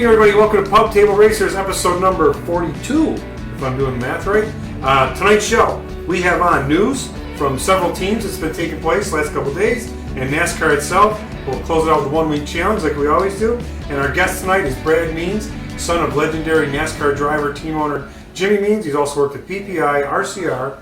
evening, everybody. Welcome to Pub Table Racers, episode number 42, if I'm doing the math right. Tonight's show, we have on news from several teams that's been taking place the last couple days, and NASCAR itself. We'll close it out with the one-week challenge like we always do. And our guest tonight is Brad Means, son of legendary NASCAR driver, team owner Jimmy Means. He's also worked at PPI, RCR,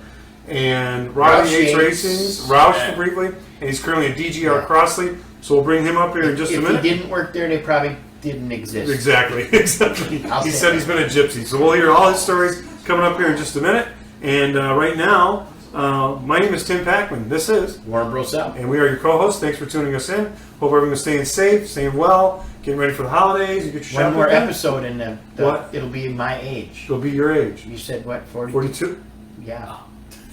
and Yates Racing, Roush briefly, and he's currently at DGR Crosley. So we'll bring him up here in just a minute. If he didn't work there, they probably didn't exist. Exactly. He said he's been a gypsy. So we'll hear all his stories coming up here in just a minute. And right now, my name is Tim Packman. This is Warren Brosell. And we are your co-hosts. Thanks for tuning us in. Hope everyone's staying safe, staying well, getting ready for the holidays. You get your one more done. episode in the it'll be my age. It'll be your age. You said what, 42? Yeah.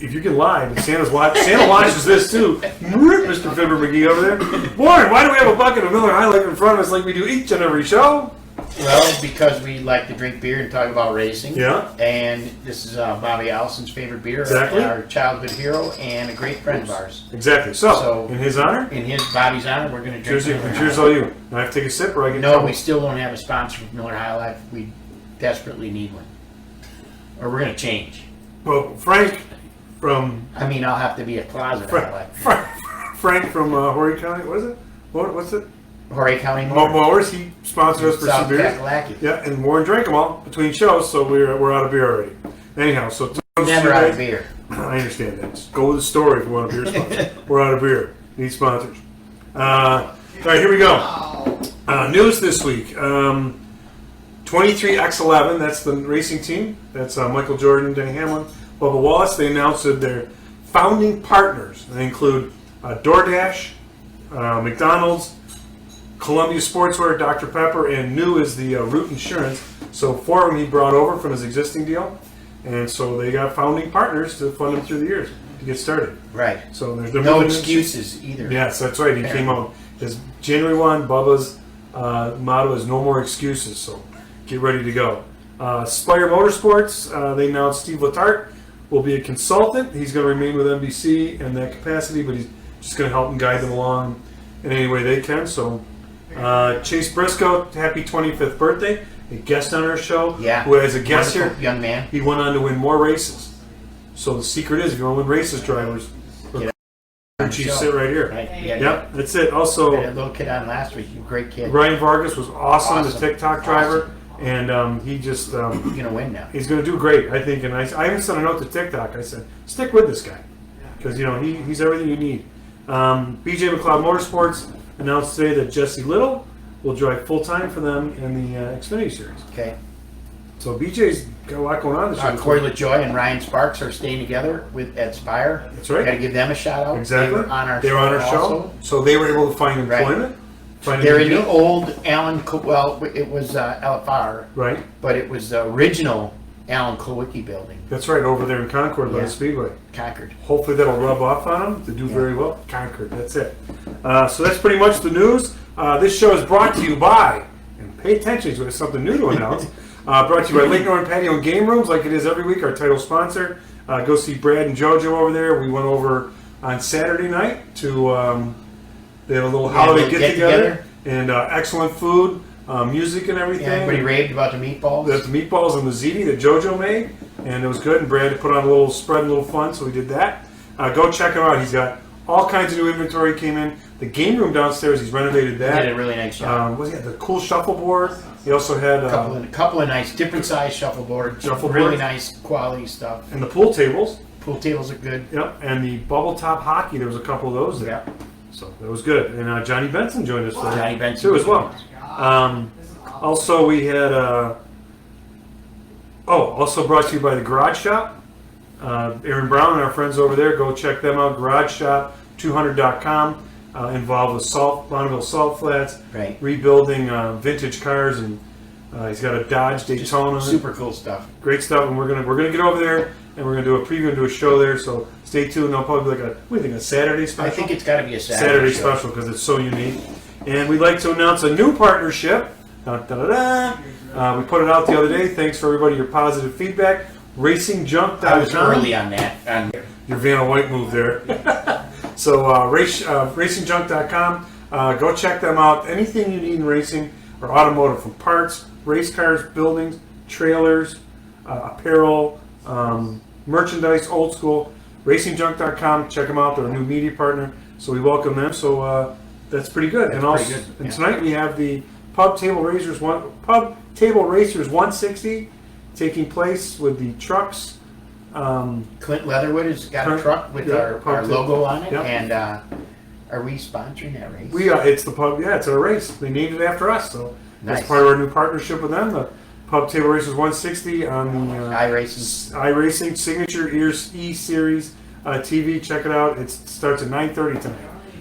If you can lie, but Santa watches this too. Mr. Fibber McGee over there. Warren, why do we have a bucket of Miller High Life in front of us like we do each and every show? Well, because we like to drink beer and talk about racing. Yeah. And this is Bobby Allison's favorite beer. Exactly. Our childhood hero and a great friend of ours. Exactly. So in his honor? In Bobby's honor, we're going to drink Cheers, cheers all you. Now I have to take a sip or I get No, we still don't have a sponsor for Miller High Life. We desperately need one. Or we're going to change. Well, Frank from... I'll have to be a closet High Life. Frank from Horry County, what is it? What's it? Horry County Mowers. He sponsored us for some beers. Yeah, and Warren drank them all between shows, so we're out of beer already. Anyhow, so... Never out of beer. I understand that. Just go with the story if you want a beer sponsor. We're out of beer. Need sponsors. All right, here we go. News this week. 23X11, that's the racing team. That's Michael Jordan, Denny Hamlin, Bubba Wallace. They announced that they're founding partners. They include DoorDash, McDonald's, Columbia Sportswear, Dr. Pepper, and new is the Root Insurance. So 4 of them he brought over from his existing deal. And so they got founding partners to fund them through the years to get started. Right. So there's no excuses either. Yes, that's right. He came out. His January 1, Bubba's motto is no more excuses. So get ready to go. Spire Motorsports, they announced Steve Letarte will be a consultant. He's going to remain with NBC in that capacity, but he's just going to help and guide them along in any way they can. So Chase Briscoe, happy 25th birthday. A guest on our show. Yeah. Who as a guest here, young man. he went on to win more races. So the secret is, if you want to win races, drivers, you sit right here. Right. Yep, that's it. Also, we had a little kid on last week. Great kid. Ryan Vargas was awesome. The TikTok driver. And he just... he's going to win now. He's going to do great, I think. And I even sent a note to TikTok. I said, stick with this guy. Because, he's everything you need. BJ McLeod Motorsports announced today that Jesse Little will drive full-time for them in the Xfinity Series. Okay. So BJ's got a lot going on this year. Corey LaJoy and Ryan Sparks are staying together at Spire. That's right. Got to give them a shout-out. Exactly. They were on our show. So they were able to find employment. Right. They're in the old Alan, it was LFR. Right. But it was the original Alan Klawicki building. That's right, over there in Concord by the Speedway. Concord. Hopefully that'll rub off on them to do very well. Concord, that's it. So that's pretty much the news. This show is brought to you by, and pay attention to something new to announce, brought to you by Lake Norman Patio and Game Rooms, like it is every week, our title sponsor. Go see Brad and JoJo over there. We went over on Saturday night to, they had a little holiday get-together, and excellent food, music and everything. Yeah, everybody raved about the meatballs. The meatballs and the ziti that JoJo made, and it was good, and Brad put on a little spread and a little fun, so we did that. Go check him out. He's got all kinds of new inventory came in. The game room downstairs, he's renovated that. He did a really nice job. He had the cool shuffleboard. He also had a couple of nice, different size shuffleboards. Really nice quality stuff. And the pool tables. Pool tables are good. Yep. And the bubble top hockey, there was a couple of those there. Yep. So that was good. And Johnny Benson joined us today. Johnny Benson too as well. Also we had also brought to you by the Garage Shop. Aaron Brown and our friends over there, go check them out. GarageShop200.com. Involved with Bonneville Salt Flats, right. Rebuilding vintage cars, and he's got a Dodge Daytona. Just super cool stuff. Great stuff, and we're gonna get over there and we're gonna do a preview and do a show there. So stay tuned. It'll probably be like a Saturday special. I think it's got to be a Saturday special because it's so unique. And we'd like to announce a new partnership. We put it out the other day. Thanks for everybody your positive feedback. RacingJunk.com. I was early on that. Your Vanna White move there. So RacingJunk.com. Go check them out. Anything you need in racing or automotive, from parts, race cars, buildings, trailers, apparel, merchandise, old school. RacingJunk.com. Check them out. They're a new media partner, so we welcome them. So that's pretty good. That's and also, pretty good. and tonight we have the Pub Table Racers 160 taking place with the trucks. Clint Leatherwood has got a truck with our logo on it, and are we sponsoring that race? We are. It's the pub. Yeah, it's our race. They named it after us, so nice. That's part of our new partnership with them. The Pub Table Racers 160 on the iRacing Signature E-Series TV. Check it out. It starts at 9:30 tonight.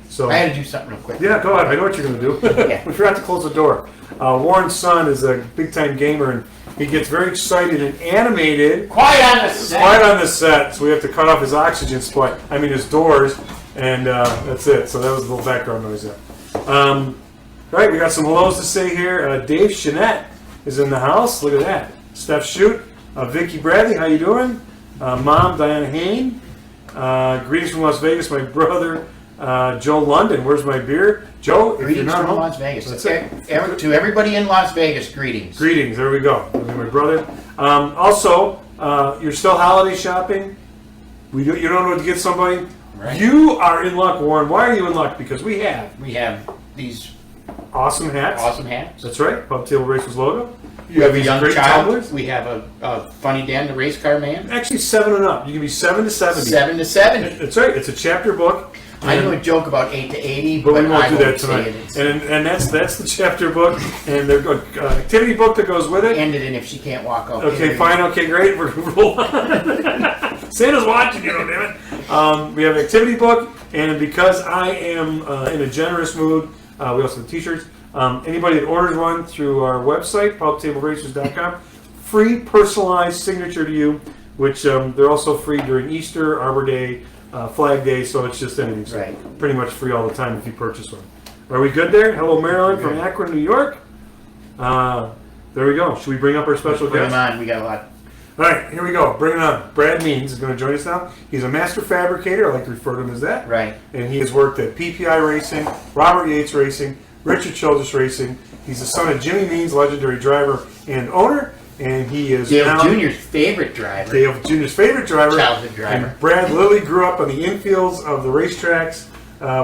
So I had to do something real quick. Yeah, go ahead. I know what you're going to do. Yeah. We forgot to close the door. Warren's son is a big-time gamer, and he gets very excited and animated. Quiet on the set. Quiet on the set, so we have to cut off his oxygen supply. I mean, his doors, and that's it. So that was a little background noise there. All right, we got some hellos to say here. Dave Chenette is in the house. Look at that. Steph Shute. Vicky Bradley, how you doing? Mom, Diana Hain. Greetings from Las Vegas, my brother. Joe London, where's my beer? Joe, greetings from Las Vegas. To everybody in Las Vegas, greetings. Greetings, there we go. My brother. Also, you're still holiday shopping. You don't know what to get somebody. Right. You are in luck, Warren. Why are you in luck? Because we have these awesome hats. Awesome hats. That's right. Pub Table Racers logo. You have a young child. Tumblers. We have a Funny Dan, the race car man. Actually, 7 and up. You can be 7 to 70. 7 to 70. That's right. It's a chapter book. I know a joke about 8 to 80, but we won't do that tonight. And that's the chapter book, and the activity book that goes with it. End it in if she can't walk out. Okay, fine. Okay, great. We're going to roll on. Santa's watching you, damn it. We have an activity book, and because I am in a generous mood, we also have T-shirts. Anybody that orders one through our website, pubtableracers.com, free personalized signature to you, which they're also free during Easter, Arbor Day, Flag Day, so it's just anything. So right. Pretty much free all the time if you purchase one. Are we good there? Hello, Marilyn from Akron, New York. There we go. Should we bring up our special guest? Bring him on. We got a lot. All right, here we go. Bring it on. Brad Means is going to join us now. He's a master fabricator. I like to refer to him as that. Right. And he has worked at PPI Racing, Robert Yates Racing, Richard Childress Racing. He's the son of Jimmy Means, legendary driver and owner. And he is Dale Jr.'s favorite driver. Dale Jr.'s favorite driver. Childhood driver. And Brad Lilly grew up on the infields of the racetracks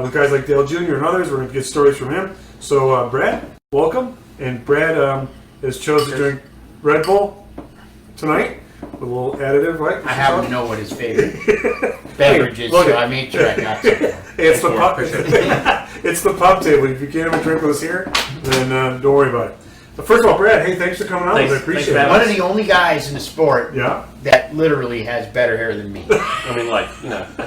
with guys like Dale Jr. and others. We're going to get stories from him. So, Brad, welcome. And Brad has chosen to drink Red Bull tonight. A little additive, right? I happen to know what his favorite beverage is, so I made sure I got some. It's the pub. It's the pub table. If you can't have a drink with us here, then don't worry about it. But first of all, Brad, hey, thanks for coming on. I appreciate it. One of the only guys in the sport that literally has better hair than me. I mean, I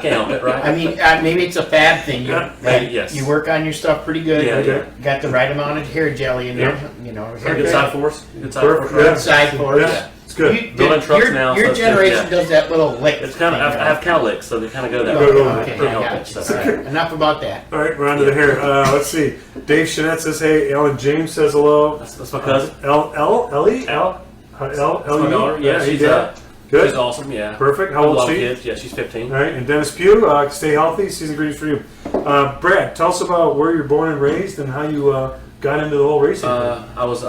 can't help it, right? I mean, maybe it's a fad thing. Yes. You work on your stuff pretty good. Yeah. Got the right amount of hair jelly in there. Good side force. Good side force. Yeah. It's good. Building trucks now. Your generation does that little lick. It's kind of. I have cow licks, so they kind of go that way. Okay, I got you. Right. Enough about that. All right, we're on to the hair. Let's see. Dave Chenette says, "Hey." Alan James says hello. That's my cousin. Ellie. Yeah, she's good. She's awesome. Yeah. Perfect. How old is she? Kids. Yeah, she's 15. All right, and Dennis Pugh. Stay healthy. Season greetings for you. Brad, tell us about where you're born and raised and how you got into the whole racing. I was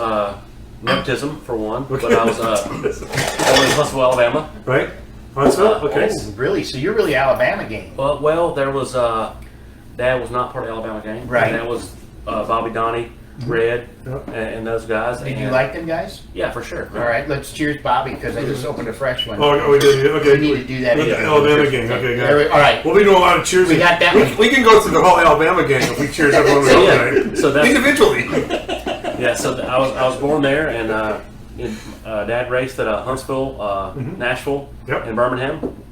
nepotism for one, but I was born in Huntsville, Alabama. Right. Huntsville. Okay. Oh, really? So you're really Alabama gang? Well, there was Dad was not part of the Alabama gang. Right. And that was Bobby Donnie, Red, and those guys. Did you like them guys? Yeah, for sure. All right, let's cheers Bobby because I just opened a fresh one. Oh, we did. Okay. We need to do that. The Alabama gang. Okay, good. All right. We'll be doing a lot of cheers. We got that one. We can go through the whole Alabama gang if we cheers everyone tonight. So that's individually. Yeah. So I was born there, and Dad raced at Huntsville, Nashville, and Birmingham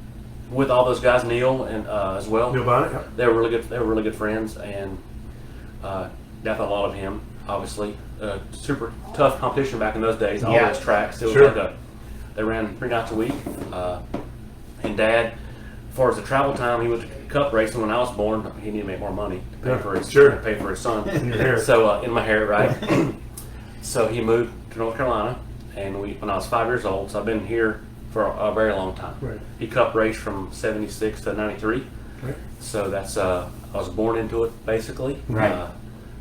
with all those guys, Neil and as well. Neil Bonnet. Yep. They were really good. They were really good friends, and Dad thought a lot of him. Obviously, super tough competition back in those days. All those tracks. It was they ran 3 nights a week. And Dad, as far as the travel time, he was cup racing when I was born. He needed to make more money to pay for his pay for his son. In your hair. So in my hair, right? So he moved to North Carolina, and when I was 5 years old. So I've been here for a very long time. Right. He cup raced from '76 to '93. Right. So that's I was born into it basically. Right.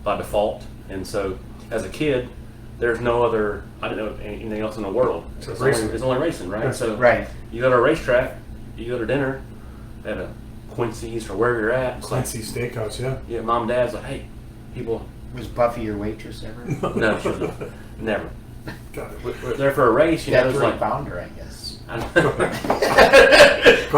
By default. And so as a kid, there's no other. I didn't know anything else in the world. It's only racing, right? Right. So right. You go to a racetrack, you go to dinner at a Quincy's or wherever you're at. It's Quincy's Steakhouse, yeah. Yeah, mom and dad's like, hey, people. Was Buffy your waitress ever? No, she was not. Never. Got it. We're there for a race, you know. It was like founder, I guess. Go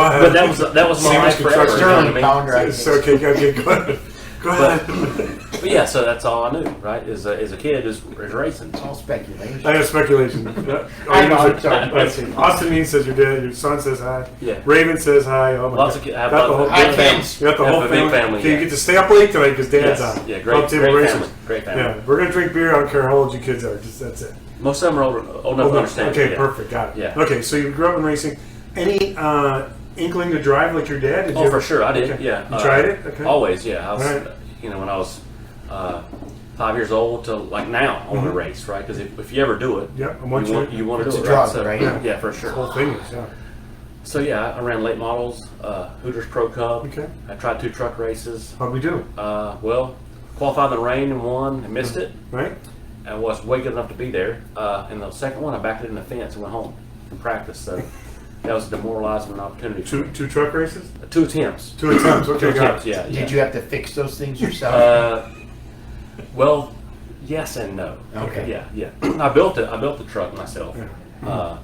ahead. But that was my life forever. You know what I mean? Founder, I It's guess. okay, go ahead. Go ahead. But yeah, so that's all I knew, right? As a kid, is racing. It's all speculation. I have speculation. Yeah. I know, I'm sorry. Let's see. Austin Mean says you're dead. Your son says hi. Yeah. Raven says hi. Oh my Lots God. of kids. I have Got the whole Hi, family. kids. You got the Have whole a big family, Okay, yeah. you get to stay up late tonight because Dad's Yes. on. Yeah, Club great Table Racers. family. Great family. Yeah, we're gonna drink beer. I don't care how old you kids are. Just that's it. Most of them are old enough to understand. Okay, yeah. perfect. Got it. Yeah. Okay, so you grew up in racing. Any inkling to drive like your dad? Did you Oh, ever- for sure, I did. Okay. Yeah. You tried it? Okay. Always, yeah. I was, Right. when I was 5 years old to like now, I want to race, right? Because if you ever do it, Yep, I you want want, you. you want to It's do a it, drug, right? So, right? Yeah, for The sure. whole thing is, yeah. So yeah, I ran late models, Hooters Pro Cup. Okay. I tried 2 truck races. How'd we do? Well, qualified in the rain and won and missed it. Right? I was way good enough to be there. And the second one, I backed it in the fence and went home from practice. So that was a demoralizing opportunity. Two truck races? 2 attempts. 2 attempts. Okay, 2 got attempts, it. yeah. Did you have to fix those things yourself? Well, yes and no. Okay. Yeah. I built the truck myself. Yeah.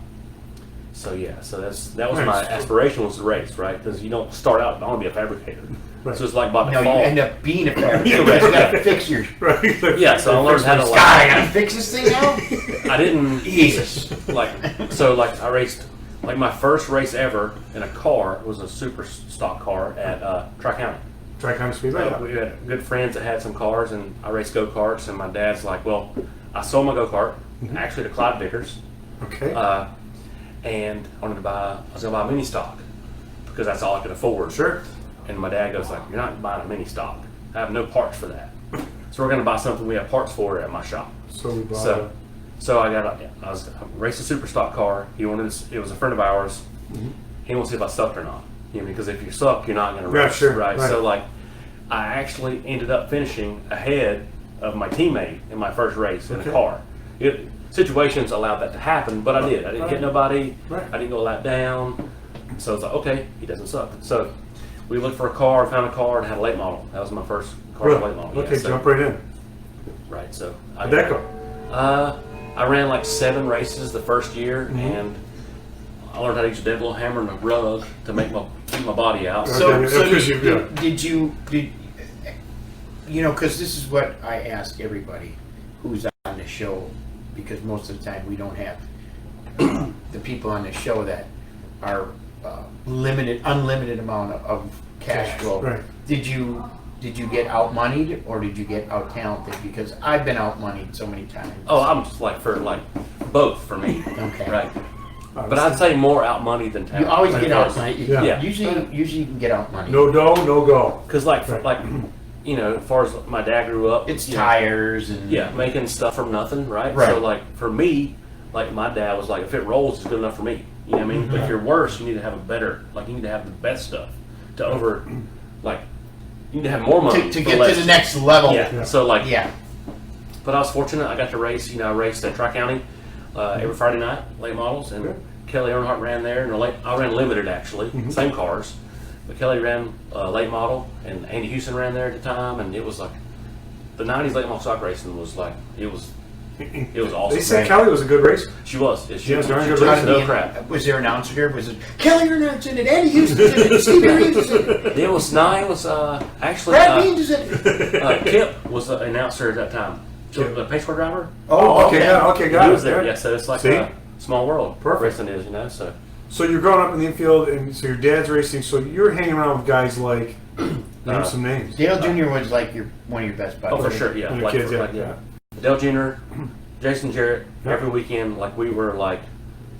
So that was Nice. my aspiration, was to race, right? Because you don't start out, I want to be a fabricator. Right. So it's like by No, you default. end up being a fabricator. You got to fix your. Right. Yeah, so I learned how to God, I got to fix this thing now. I didn't Jesus. I raced like my first race ever in a car was a super stock car at Tri-County. Tri-County Speedway. We had good friends that had some cars, and I raced go-karts, and my dad's like, well, I sold my go-kart, actually to Clyde Vickers, Okay. and I was going to buy a mini stock, because that's all I could afford. Sure. And my dad goes like, you're not buying a mini stock. I have no parts for that. So we're going to buy something we have parts for at my shop. So we bought So I raced a super stock car. It was a friend of ours. He wants to see if I sucked or not. Because if you suck, you're not going to Yeah, race, sure, right? right. So I actually ended up finishing ahead of my teammate in my first race in a Okay. car. Situations allowed that to happen, but I did. I didn't hit nobody. Right. I didn't go a lap down. So it's like, okay, he doesn't suck. So we looked for a car, found a car, and had a late model. That was my first car, Really? late model. Okay, Yeah, so- jump right in. Right. So How'd that go? I ran like 7 races the first year, and I learned how to use a dead little hammer and a rug to keep my body out. Okay. Did you because this is what I ask everybody who's on the show, because most of the time we don't have the people on the show that are unlimited amount of cash flow. Right. Did you get out moneyed or did you get out talented? Because I've been out moneyed so many times. Oh, I'm just for both for me. Okay. Right. But I'd say more out money than talent. You always get out Because- money. Yeah. Usually you can get out money. No dough, no go. Because as far as my dad grew up, It's you know, tires and making stuff from nothing, right? Right. So for me, my dad was like, if it rolls, it's good enough for me. You know what I mean? But if you're worse, you need to have you need to have the best stuff you need to have more money to for get less. to the next level. Yeah. Yeah. So Yeah. but I was fortunate. I got to race. I raced at Tri-County every Friday night, late models, and Good. Kelly Earnhardt ran there. And I ran limited actually, same cars. But Kelly ran late model, and Andy Houston ran there at the time, and it was like the '90s late model stock racing was it was awesome. They said Right. Kelly was a good racer. She was. She Yeah, was darn she good took racer. no crap. Was there an announcer here? Was it Kelly Earnhardt in it? Andy Houston in it? Stevie Reeves is in it? It was actually Brad Means is in it? Kip was the announcer at that time. So the pace car driver. Oh, okay, yeah, okay, got He it. was there. Yeah. Yeah, so it's like See? a small world. Perfect. Racing is, So So you're growing up in the infield, and so your dad's racing. So you're hanging around with guys like name some names. Dale Jr. was like one of your best buddies. oh, for sure, yeah. When you're kids, yeah. Dale Jr., Jason Jarrett. Yeah. Every weekend, we were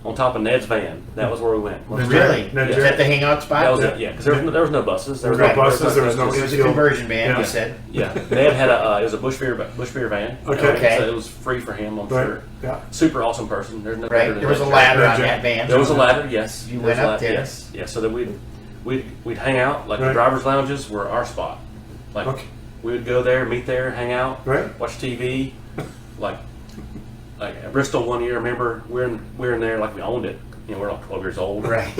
on top of Ned's van. That was where we went. Really? Ned Is Jarrett. that the hangout spot? That was it. Yeah, because there was no buses. There was no buses, there was no- It was a infield. conversion band, Yeah. you said. Yeah, Ned had it was a bush beer van. Okay. So it was free for him, I'm Right. sure. Yeah. Super awesome person. There's no better Right? than There was a Ned ladder Jarrett. on Jarrett. that van. There was a ladder, yes. You There went was a up ladder, there. Yes, yeah. So that we'd hang out. The Right. drivers' lounges were our spot. Okay. We would go there, meet there, hang out, Right. watch TV. like at Bristol one year. Remember, we're in there like we owned it. You know, we're like 12 years old. Right.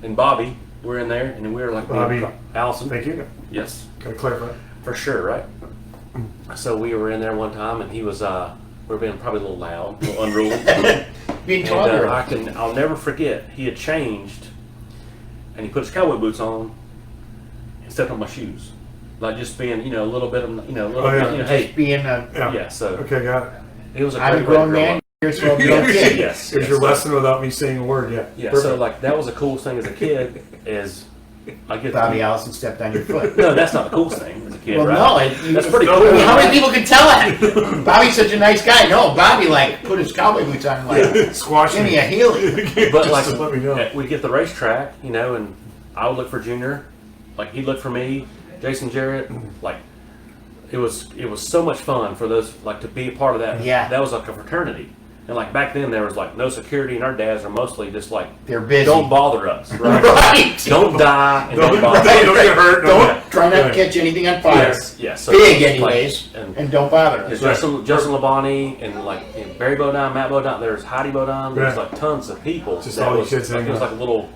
And Bobby, we're in there, and we were like Bobby, Allison. Thank you. Yes. Gotta clarify. For sure, right? So we were in there one time, and he was we were being probably a little loud, a little unruly. Being And 12-year-old. I'll never forget. He had changed, and he put his cowboy boots on and stepped on my shoes, like just being, a little bit of, a little Oh, yeah. bit, Just hey, being a yeah. So Okay, got it. it was a I'm a great way to grown grow man. up. You're a 12-year-old kid. Yes. Here's your lesson without me saying a word. Yeah. Yeah. Perfect. So like that was the coolest thing as a kid is I get Bobby Allison stepped on your foot. No, that's not the coolest thing as a kid, Well, right? no, That's pretty no, cool. I mean, how many people can tell that? Bobby's such a nice guy. No, Bobby put his cowboy boots on and Squash give me. me a healing. But like, Just let me know. we get the racetrack, and I would look for Junior, like he'd look for me, Jason Jarrett, like it was so much fun for those to be a part of that. Yeah. That was like a fraternity, and like back then there was like no security, and our dads are mostly just like They're busy. don't bother us, right? Right. Don't die and don't Don't bother. get hurt. Don't try not to Right. catch anything on fire. Yes, yes. So Big, it's like- anyways, and and don't bother us. Justin Labonte and Barry Bodine, Matt Bodine. There's Heidi Bodine. There's Right. like tons of people. Just that all you was, kids like, hanging it was out. like a little.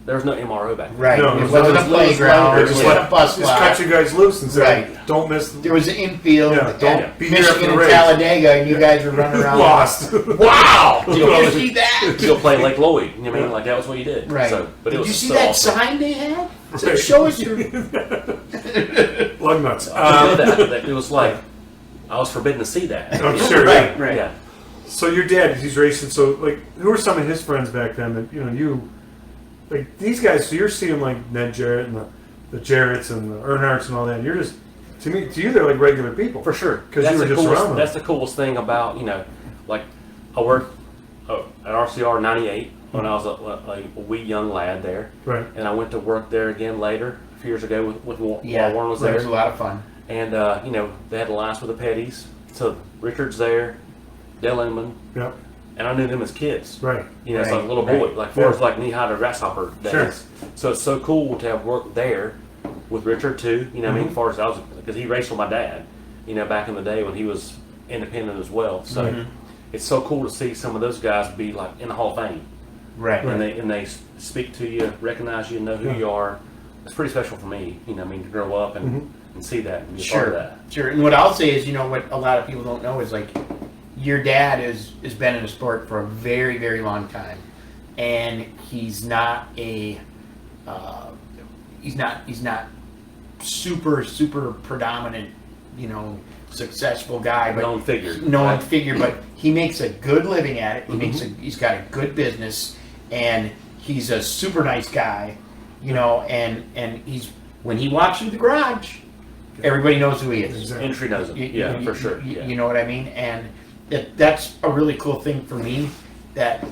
There was no MRO back then. Right. No, it it wasn't a was playground. later. It Just, wasn't let, a bus just cut lot. you guys loose and say, Right. don't miss. There was an infield Yeah, don't at be there for Michigan the and race. Talladega, and you guys were running around. Lost. Wow! Did You you see that? You go play Lake Lloyd. You know what I mean? Like that was what you did. Right. So, but it Did was you see so that awesome. sign they had? It said, Right. show us your. Lug nuts. I did that. It was like I was forbidden to see that. I'm sure. Right, Yeah. right. Yeah. So your dad, he's racing. So who were some of his friends back then that you, like these guys? So you're seeing like Ned Jarrett and the Jarretts and the Earnhardts and all that. And you're just to you they're like regular people For sure. 'Cause That's you were the just coolest, around them. That's the coolest thing about, like I worked at RCR 98 when I was a wee young lad there. Right. And I went to work there again later, a few years ago with Yeah, while Warren was it there. was a lot of fun. And, they had alliance with the Petties. So Richard's there, Dale Inman, Yep. and I knew them as kids. Right. It's like a little Right, boy, right. like far as like knee-high to grasshopper days. Sure. So it's so cool to have worked there with Richard too. I mean, Mhm. as far as I was, because he raced with my dad, back in the day when he was independent as well. So Mhm. it's so cool to see some of those guys be like in the Hall of Fame, Right. and they speak to you, recognize you, know who Yeah. you are. It's pretty special for me. To grow up and see that and be a part of Sure. that. Sure. And what I'll say is, what a lot of people don't know is your dad has been in the sport for a very, very long time, and he's not he's not super predominant, successful guy, but Known figure. known right? figure, but he makes a good living at it. He's got a good business, and he's a super nice guy, and he's when he walks through the garage, everybody knows who he is. Exactly. Entry knows him. Yeah, for sure. Yeah. You know what I mean? And that's a really cool thing for me that,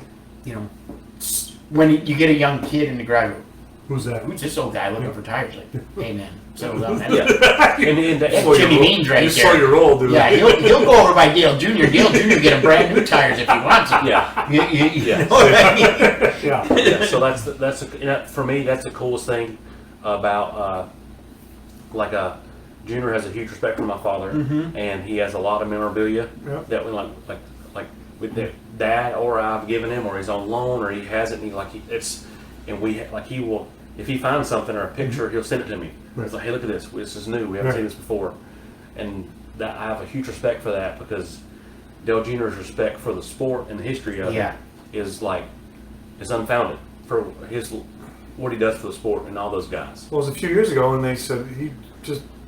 when you get a young kid in the garage, Who's that? who's this old guy looking for tires? Like, hey man, settle down, man. Yeah. and That's Slow Jimmy your roll. Means right You there. slow your roll, dude. Yeah, he'll go over by Dale Jr. Dale Jr. get him brand new tires if he wants it. Yeah. You Yeah. know what I mean? Yeah. Yeah, so that's for me, that's the coolest thing about Junior has a huge respect for my father, and he has a lot of memorabilia Yeah. that we like with the dad or I've given him, or he's on loan, or he has it, and he will, if he finds something or a picture, he'll send it to me. Right. It's like, hey, look at this. This is new. We haven't Right. seen this before, and that I have a huge respect for that because Dale Jr.'s respect for the sport and the history of Yeah. it is unfounded for what he does for the sport and all those guys. Well, it was a few years ago, and they said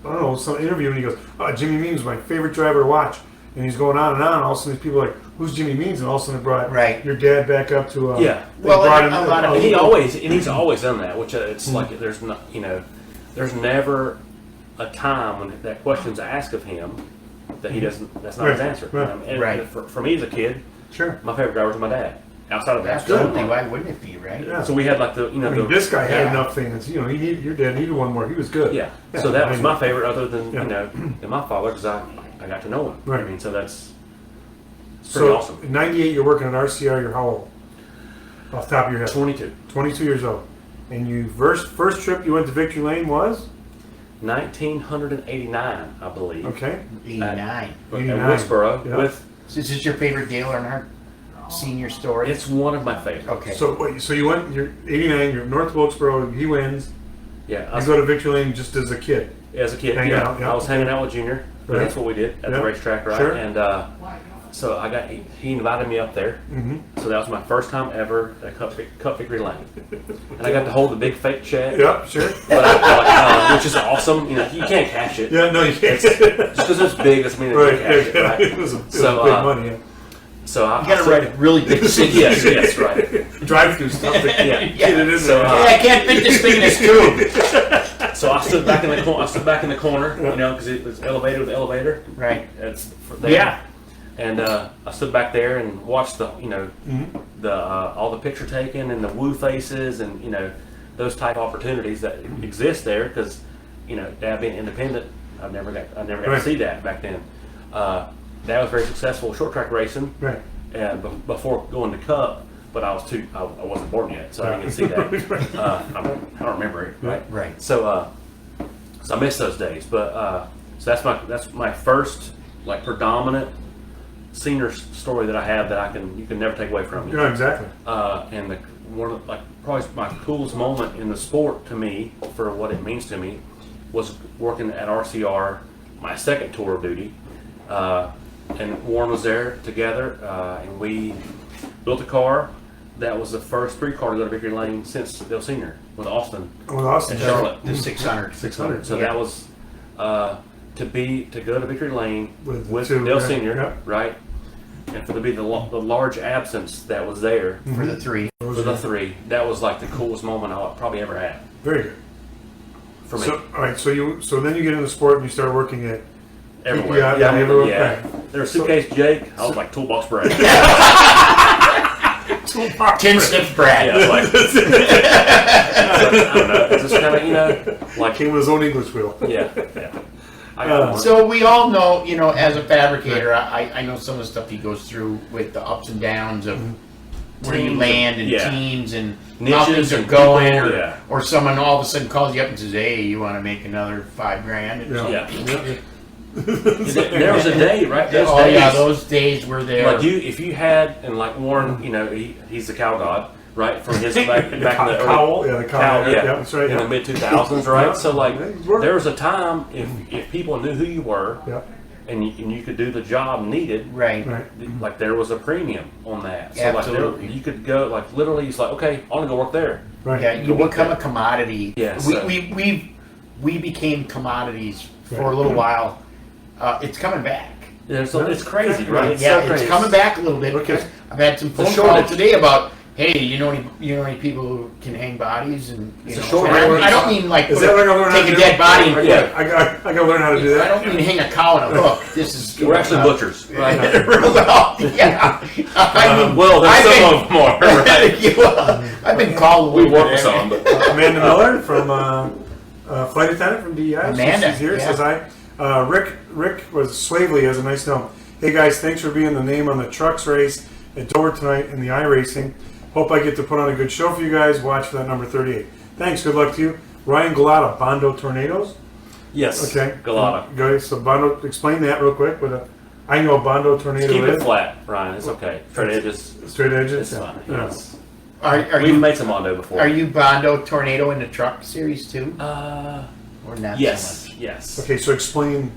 I don't know, some interview, and he goes, Jimmy Means is my favorite driver to watch. And he's going on and on. All of a sudden, these people are like, who's Jimmy Means? And all of a sudden, they brought Right. your dad back up to. Yeah. They Well, brought and a lot of And people- he's always done that, which it's like there's not, there's never a time when that question's asked of him that he doesn't. That's not his Right, answer. right. And Right. for me as a kid, Sure. my favorite driver was my dad. Outside of that, Absolutely. Why wouldn't it be, right? Yeah. so we had like I mean, this guy had Yeah. enough things. Your dad needed one more. He was good. Yeah. So that was I my know. favorite, other than Yeah. than my father, because I got to know him. Right. I mean, so that's pretty So, awesome. in '98, you're working at RCR. You're how old? Off the top of your head. 22. 22 years old. And you first trip you went to Victory Lane was? 1989, I believe. Okay. 89. At 89. Woodsboro. Yeah. With Is this your favorite Dale Earnhardt senior story? it's one of my favorites. Okay. So wait, so you went, you're 89, you're North Wilkesboro, he wins. Yeah, You go to Victory Lane just as a kid. as a kid, Hanging yeah, out, yeah. I was hanging out with Junior. Right. That's what we did at Yeah. the racetrack, right? Sure. And so he invited me up there. Mm-hmm. So that was my first time ever at Cup Victory Lane, and I got to hold the big fake check. Yeah, sure. But which is awesome. You know, you can't cash it. Yeah, no, you can't. Just because it's big doesn't mean that Right, you can cash it, right? it was big So, money. Yeah. So I You gotta write a really big signature. yes, right. Drive-through stuff. To Yeah. get it in So, there. Hey, I can't fit this thing in this tube. So I stood back in the corner. You know, because it was elevated with the elevator. Right. That's there. Yeah. And I stood back there and watched the, you know, Mhm. the all the picture taking and the woo faces and, you know, those type of opportunities that exist there because, you know, Dad being independent, I never got Right. to see that back then. Dad was very successful short track racing Right. and before going to Cup, but I wasn't born yet, so I didn't get to see that. Right. I don't remember it, right? Right. So I miss those days, but so that's my first like predominant senior story that I have that you can never take away from me. Yeah, exactly. And one of probably my coolest moment in the sport to me for what it means to me was working at RCR, my second tour of duty, and Warren was there together, and we built a car that was the first 3-car to go to Victory Lane since Dale Senior with Austin Well, Austin. and Charlotte. The 600. 600. So Yeah. that was to go to Victory Lane With with two, Dale right, Senior, yeah. right? And for to be the large absence that was there For the 3. for the 3, that was like the coolest moment I'll probably ever have Very good. for me. So, all right. So then you get into the sport and you start working at. Everywhere. Yeah, everywhere. Yeah. Right. There was Suitcase Jake. I was like Toolbox Brad. Tin Snips Brad. Yeah, I don't know. It's just kind of, you know, like, Came with his own English wheel. yeah. I got one. So we all know, you know, as a fabricator, I know some of the stuff he goes through with the ups and downs of where you Teams land and and- yeah. teams and Niches how things are and going, people, or, yeah. or someone all of a sudden calls you up and says, "Hey, you want to make another $5,000?" And Yeah. There was a day, right? Those oh days, yeah, those days were there. like if you had, and like Warren, you know, he's the cow god, right? From his back in the Cowl. Yeah, the cowl. cow, Yeah, that's right. in Yeah. the mid 2000s, right? Yeah. So like, Yeah, he's working. there was a time if people knew who you were, Yeah. and you could do the job needed, right. Right. like there was a premium on that. So like Absolutely. you could go like literally, it's like, okay, I want to go work there. Right. Yeah, you work become there. a commodity. Yeah, we, so- we became commodities for Right. a little while. It's coming back. Yeah, so it's crazy, right? Right. It's Yeah, so crazy. it's coming back a little bit Okay. because I've had some phone shortage. calls today about, hey, you know any people who can hang bodies and you It's a know, shortage. I don't mean like Is that what I gotta learn how take to a do? dead body and Yeah. I gotta learn how to do I that. don't mean hang a cow on a hook. This is We're actually butchers, right? well, yeah. I mean, Well, I've there's been- some of them are, right? Yeah, well, I've been called. a We little work with bit. some, but Amanda Miller from flight attendant from DEI. Amanda, She's here. yeah. Says hi. Rick was Swavely has a nice note. Hey guys, thanks for being the name on the trucks race at Dover tonight in the iRacing. Hope I get to put on a good show for you guys. Watch for that number 38. Thanks. Good luck to you. Ryan Galata, Bondo Tornadoes. yes, Okay. Galata. Guys, so Bondo, explain that real quick. I know a Bondo tornado Just keep it is. flat, Ryan. It's okay. Straight edges. Straight edges. It's fine. Yeah. Yes. Are We've you made some Mondo before. are you Bondo Tornado in the truck series too, or not? Yes. So much? Yes. Okay, so explain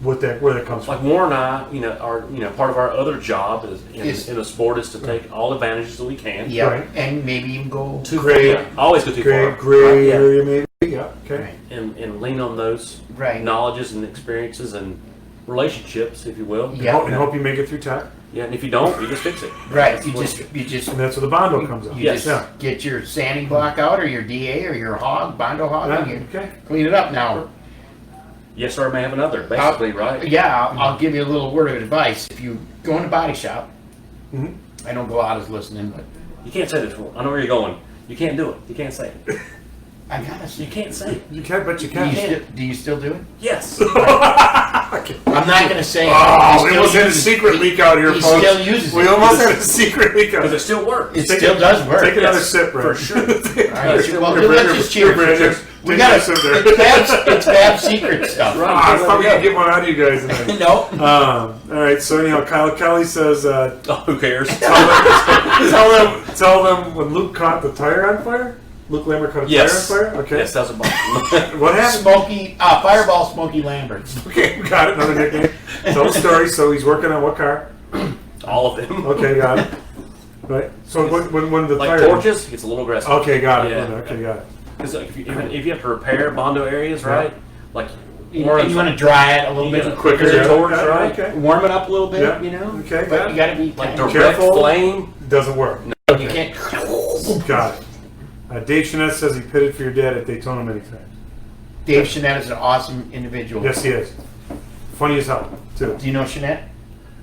where that comes from. Like Warren and I, you know, are part of our other job Is- in the sport is to take all advantages that we can. Yeah, Right. and maybe even go. Too Gray- far. Yeah, always go too Gray, far. gray Yeah. area maybe. Yeah. Okay. Right. And lean on those Right. knowledges and experiences and relationships, if you will. Yeah. And hope you make it through tech. Yeah, and if you don't, you just fix it. Right. That's You what- just And that's where the Bondo comes out. you Yes. just get your sanding block out or your DA or your hog, Bondo hog, and you Okay. clean it up. Now, Yes, sir, may have another. Basically, right? yeah, I'll give you a little word of advice. If you go in the body shop, Mhm. I know Galata's listening, but You can't say this. I know where you're going. You can't do it. You can't say it. I gotta see. You can't say it. You can, but you Do you, can. do you still do it? Yes. I'm not gonna say. Oh, He we still almost had a uses- secret leak out here, He folks. still uses We it. almost had a secret leak out. Because it still works. It Take still it- does work. Take another Yes, sip, bro. for sure. All right, Here, well, here, let's just cheers. We got it's Bab's secret stuff. Right. I was probably going to get one out of you guys tonight. No. All right, so anyhow, Kyle Kelly says, who cares? tell them when Luke caught the tire on fire? Luke Lambert caught a tire on fire? Okay. Yes, that's a bomb. What happened? Fireball Smokey Lambert. Okay, we got it. Another nickname. Tell the story. So he's working on what car? All of them. Okay, got it. Right. So when the like tire... torches, it's a little aggressive. Okay, got it. Yeah. Okay, got it. Because if you have to repair Bondo areas, right? Like you want to dry it a little bit quicker. Yeah, torch, right? Okay. Warm it up a little bit, Yeah. you know. Okay, But you got to be Like kind of direct careful. flame. Doesn't work. No, you can't. Got it. Dave Chanette says he pitted for your dad at Daytona many times. Dave Chanette is an awesome individual. Yes, he is. Funny as hell, too. Do you know Chanette?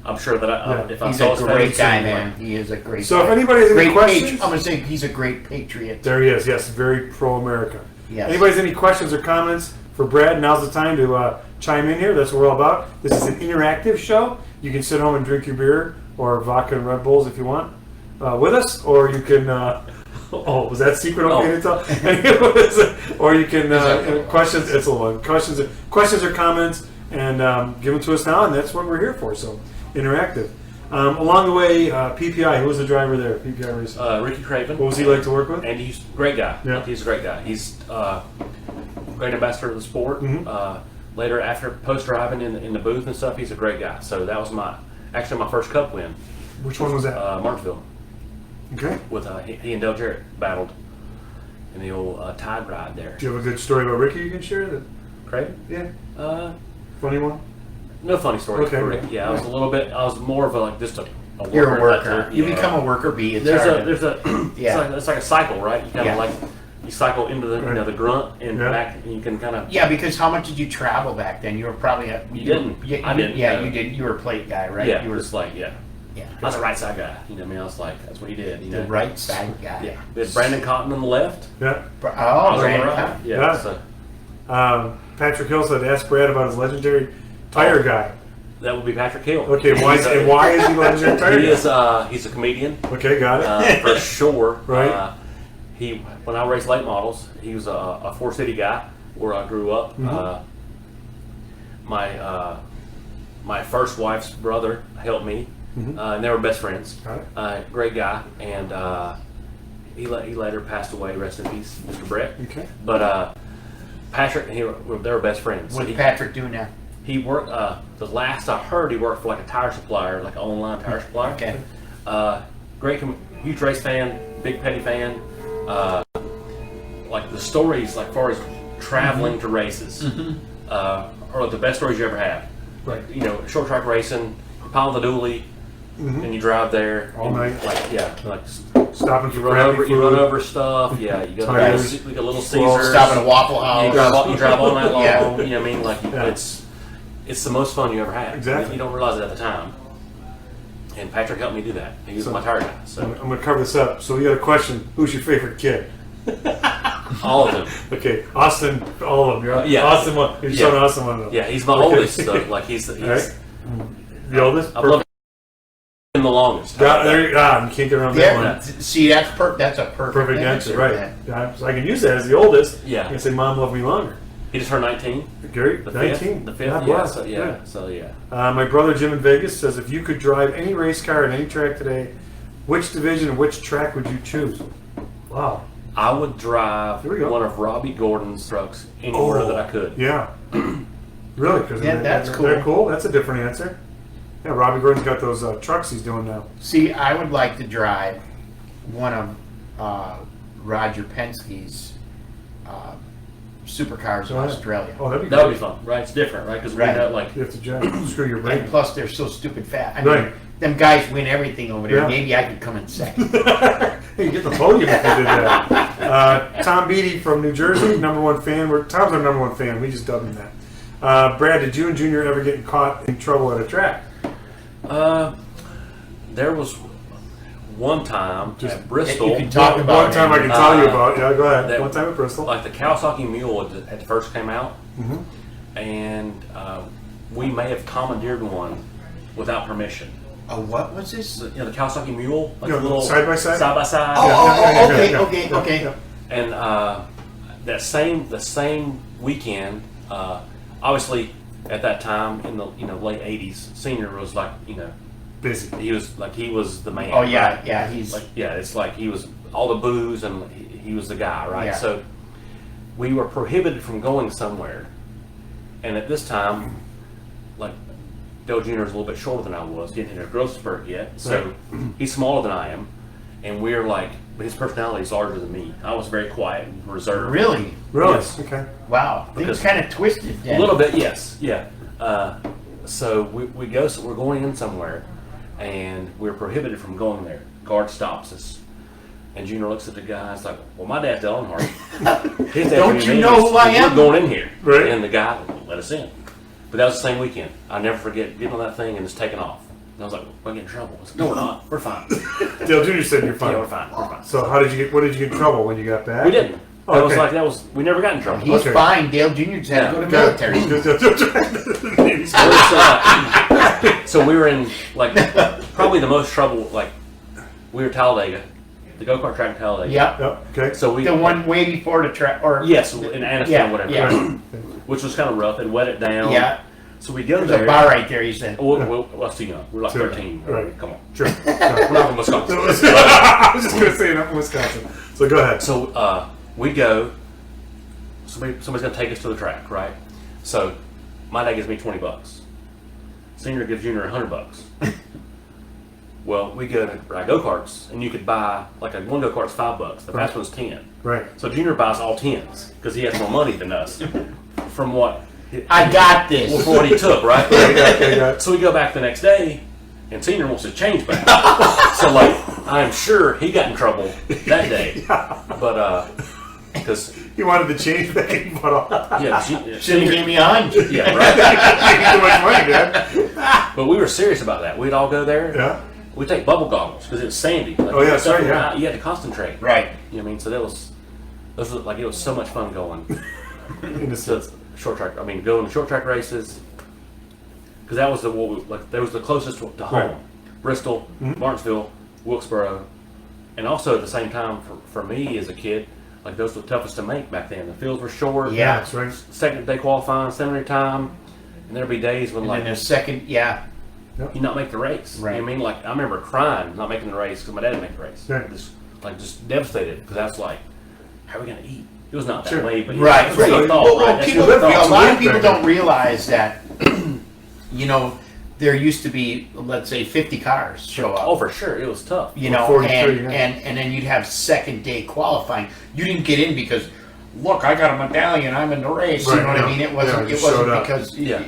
I'm sure that if I He's saw a his great face, guy, man. He is a great So guy. if anybody has any Great questions... I'm going to say he's a great patriot. There he is, yes. Very pro-America. Yes. Anybody has any questions or comments for Brad? Now's the time to chime in here. That's what we're all about. This is an interactive show. You can sit home and drink your beer or vodka and Red Bulls if you want with us, or you can... oh, was that secret okay to tell? Or you can questions. It's a little questions or comments, and give them to us now, and that's what we're here for. So interactive. Along the way, PPI. Who was the driver there? PPI Racing. Ricky Craven. What was he like to work with? And he's a great guy. Yeah. He's a great guy. He's great ambassador of the sport. Mm-hmm. Later, after post driving in the booth and stuff, he's a great guy. So that was my first Cup win. Which one was that? Martinsville. Okay. With he and Dale Jarrett battled in the old Tide ride there. Do you have a good story about Ricky you can share? That Craven? yeah. Funny one. No funny story. Okay. For Rick. Yeah, I was a little bit. I was more of a just a worker. You're a at worker. that time. You Yeah. become a worker bee. It's There's hard a Yeah. it's like a cycle, right? You kind of Yeah. like you cycle into the the grunt and Yeah. back, and you can kind of Yeah, because how much did you travel back then? You were probably You didn't. I didn't. Yeah, you did. You were a plate guy, right? yeah, You were just like yeah. yeah. I was a right side guy. You know what I mean? I was like that's what he did. You know, The right side guy. Yeah, we had Brandon Cotton on the left. Yeah. Oh, I was on the Brandon right. Cotton. Yeah. Yeah. So Patrick Hill said, ask Brad about his legendary tire guy. that would be Patrick Hill. Okay, why is he legendary tire He guy? is he's a comedian. Okay, got it. For sure. Right. When I raced late models, he was a Four City guy where I grew up. Mhm. My first wife's brother helped me, and they were best friends. Got Great guy, and he later passed away. Rest in peace, Mr. Brett. Okay. But Patrick and they were best friends. What's Patrick doing now? He worked. The last I heard, he worked for like a tire supplier, like an online tire supplier. Okay. Great, huge race fan, big Petty fan. Like the stories, like far as traveling to races, are the best stories you ever have. Right. You know, short track racing, you pile the dually, and you drive there All and, night. like Stopping you for run crappy over food. stuff. Yeah, you go Tires. to like a little Slow, Caesars. Stop at a Waffle House. You drive all night long. Yeah. You know what I mean? Like Yeah. it's the most fun you ever had. Exactly. You don't realize it at the time. And Patrick helped me do that. He was my tire guy. So I'm going to cover this up. So we got a question. Who's your favorite kid? all of them. Okay, Austin, all of them. Yeah. Austin one. Your son Austin one of them. Yeah, he's my Okay. oldest. So like he's Right. The oldest? I've loved him the longest. You can't get around that Yeah. one. See, that's a perfect answer, man. right. Yeah, so I can use that as the oldest. Yeah. I can say, Mom loved me longer. He just turned 19. Great. The 19. fifth. The God fifth. Yeah. bless. So yeah. So yeah. My brother Jim in Vegas says, if you could drive any race car at any track today, which division and which track would you choose? Wow. I would drive Here we go. one of Robbie Gordon's trucks anywhere that I could. Yeah. Really? Cause Yeah, that's They're cool. cool. That's a different answer. Yeah, Robbie Gordon's got those trucks he's doing now. See, I would like to drive one of Roger Penske's supercars in Oh, yeah. Australia. Oh, that'd be That would great. be fun, right? It's different, right? Because Right. we know, like, You have to screw your And brain. plus, they're so stupid fat. I mean, Right. them guys win everything over there. Yeah. Maybe I could come in second. Hey, you get the podium if you did that. Tom Beatty from New Jersey, #1 fan. Tom's our #1 fan. We just dubbed him that. Brad, did you and Junior ever get caught in trouble at a track? there was one time at Bristol. You can talk about one time I it. can tell you about. Yeah, go ahead. that- One time at Bristol. Like the Kawasaki Mule had first came out, and we may have commandeered one without permission. Oh, what was this? The Kawasaki Mule, like Yeah, the little side by side? side by side. Oh, yeah, okay, yeah, okay, yeah, okay. yeah. And the same weekend, obviously at that time in the late '80s, Senior was like busy. He was the man. Oh yeah, right? yeah. He's it's like he was all the booze and he was the guy, right? Yeah. So we were prohibited from going somewhere, and at this time, like Dale Jr. is a little bit shorter than I was, didn't hit a growth spurt yet, so he's smaller than I am, and we're like, but his personality is larger than me. I was very quiet and reserved. really Yes. Okay. wow. Things kind of twisted. A little bit, yes, yeah. So we go. So we're going in somewhere, and we're prohibited from going there. Guard stops us, and Junior looks at the guy. It's like, "Well, my dad's Dale Earnhardt. His dad's Don't you know who I am?" We're going in here, Right. And the guy let us in. But that was the same weekend. I'll never forget getting on that thing and just taking off. And I was like, "We're getting in trouble." I was like, "No, we're not. We're fine. Dale Jr. said you're fine. Yeah, we're fine. We're fine." So what did you get in trouble when you got back? We didn't. Oh, That was okay. like we never got in trouble. He's Okay. fine. Dale Jr. just had to go to military. So we were in like probably the most trouble. Like we were Talladega, the go-kart track in Talladega. Yep. Yep. Okay. So we The one way before the track, or yes in Anniston Yeah, or whatever, yeah. which was kind of rough. It wet it down. yeah. So we go There's there. a bar right there. He said. Well, that's too young. We're like Sure. 13. Right. Come on. Sure. We're not from Wisconsin. I was just gonna say enough in Wisconsin. So go ahead. So we go. Somebody's gonna take us to the track, right? So my dad gives me $20. Senior gives Junior $100. Well, we go to ride go-karts, and you could buy like one go-kart's $5. The fast one's 10. Right. So Junior buys all 10s because he has more money than us. From what? I got this. Well, for what he took, right? Okay. So we go back the next day, and Senior wants to change back. So like, I'm sure he got in trouble that day, but because He wanted to change back and put off. Shouldn't have gave me $100. Yeah, right. Too much money, Dad. But we were serious about that. We'd all go there. Yeah. We take bubble goggles because it was sandy. Like, Oh, yeah, that's right, yeah. You had to concentrate. Right. You know what I mean? So it was so much fun going In the to sense. short track. I mean, going to short track races because that was that was the closest to home. Right. Bristol, Martinsville, Wilkesboro, and also at the same time for me as a kid, like those were the toughest to make back then. The fields were short. Yeah. That's right. Second day qualifying, semi time, and there'd be days when And like then the second, yeah. you not make the race. Right. You know what I mean? Like I remember crying not making the race because my dad didn't make the race. Right. Just devastated because that's like, how are we gonna eat? It was not that Sure. way, but Right. that's what I thought, Well, right? That's people, what I a thought. lot of people don't realize that, there used to be, let's say, 50 cars show up. Oh, for sure, it was tough. 43, yeah. and then you'd have second day qualifying. You didn't get in because, look, I got a medallion, I'm in the race. Right, You know what yeah. I mean? It wasn't. Yeah, It you showed wasn't up. because Yeah.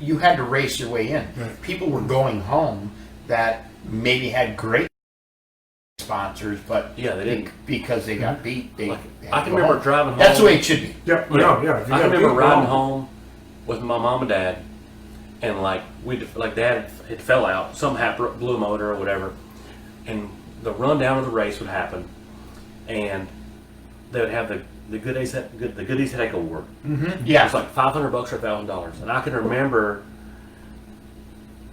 you had to race your way in. Right. People were going home that maybe had great sponsors, but Yeah, they didn't. because they got beat. They Like, had I to can go remember home. driving home. That's the way it should be. Yeah. No. Yeah. If you I got can remember beat, riding well, home with my mom and dad, and like Dad had fell out, something happened, blew a motor or whatever, and the rundown of the race would happen, and they would have the goodies headache award. It Yeah. was like $500 or $1,000, and I can remember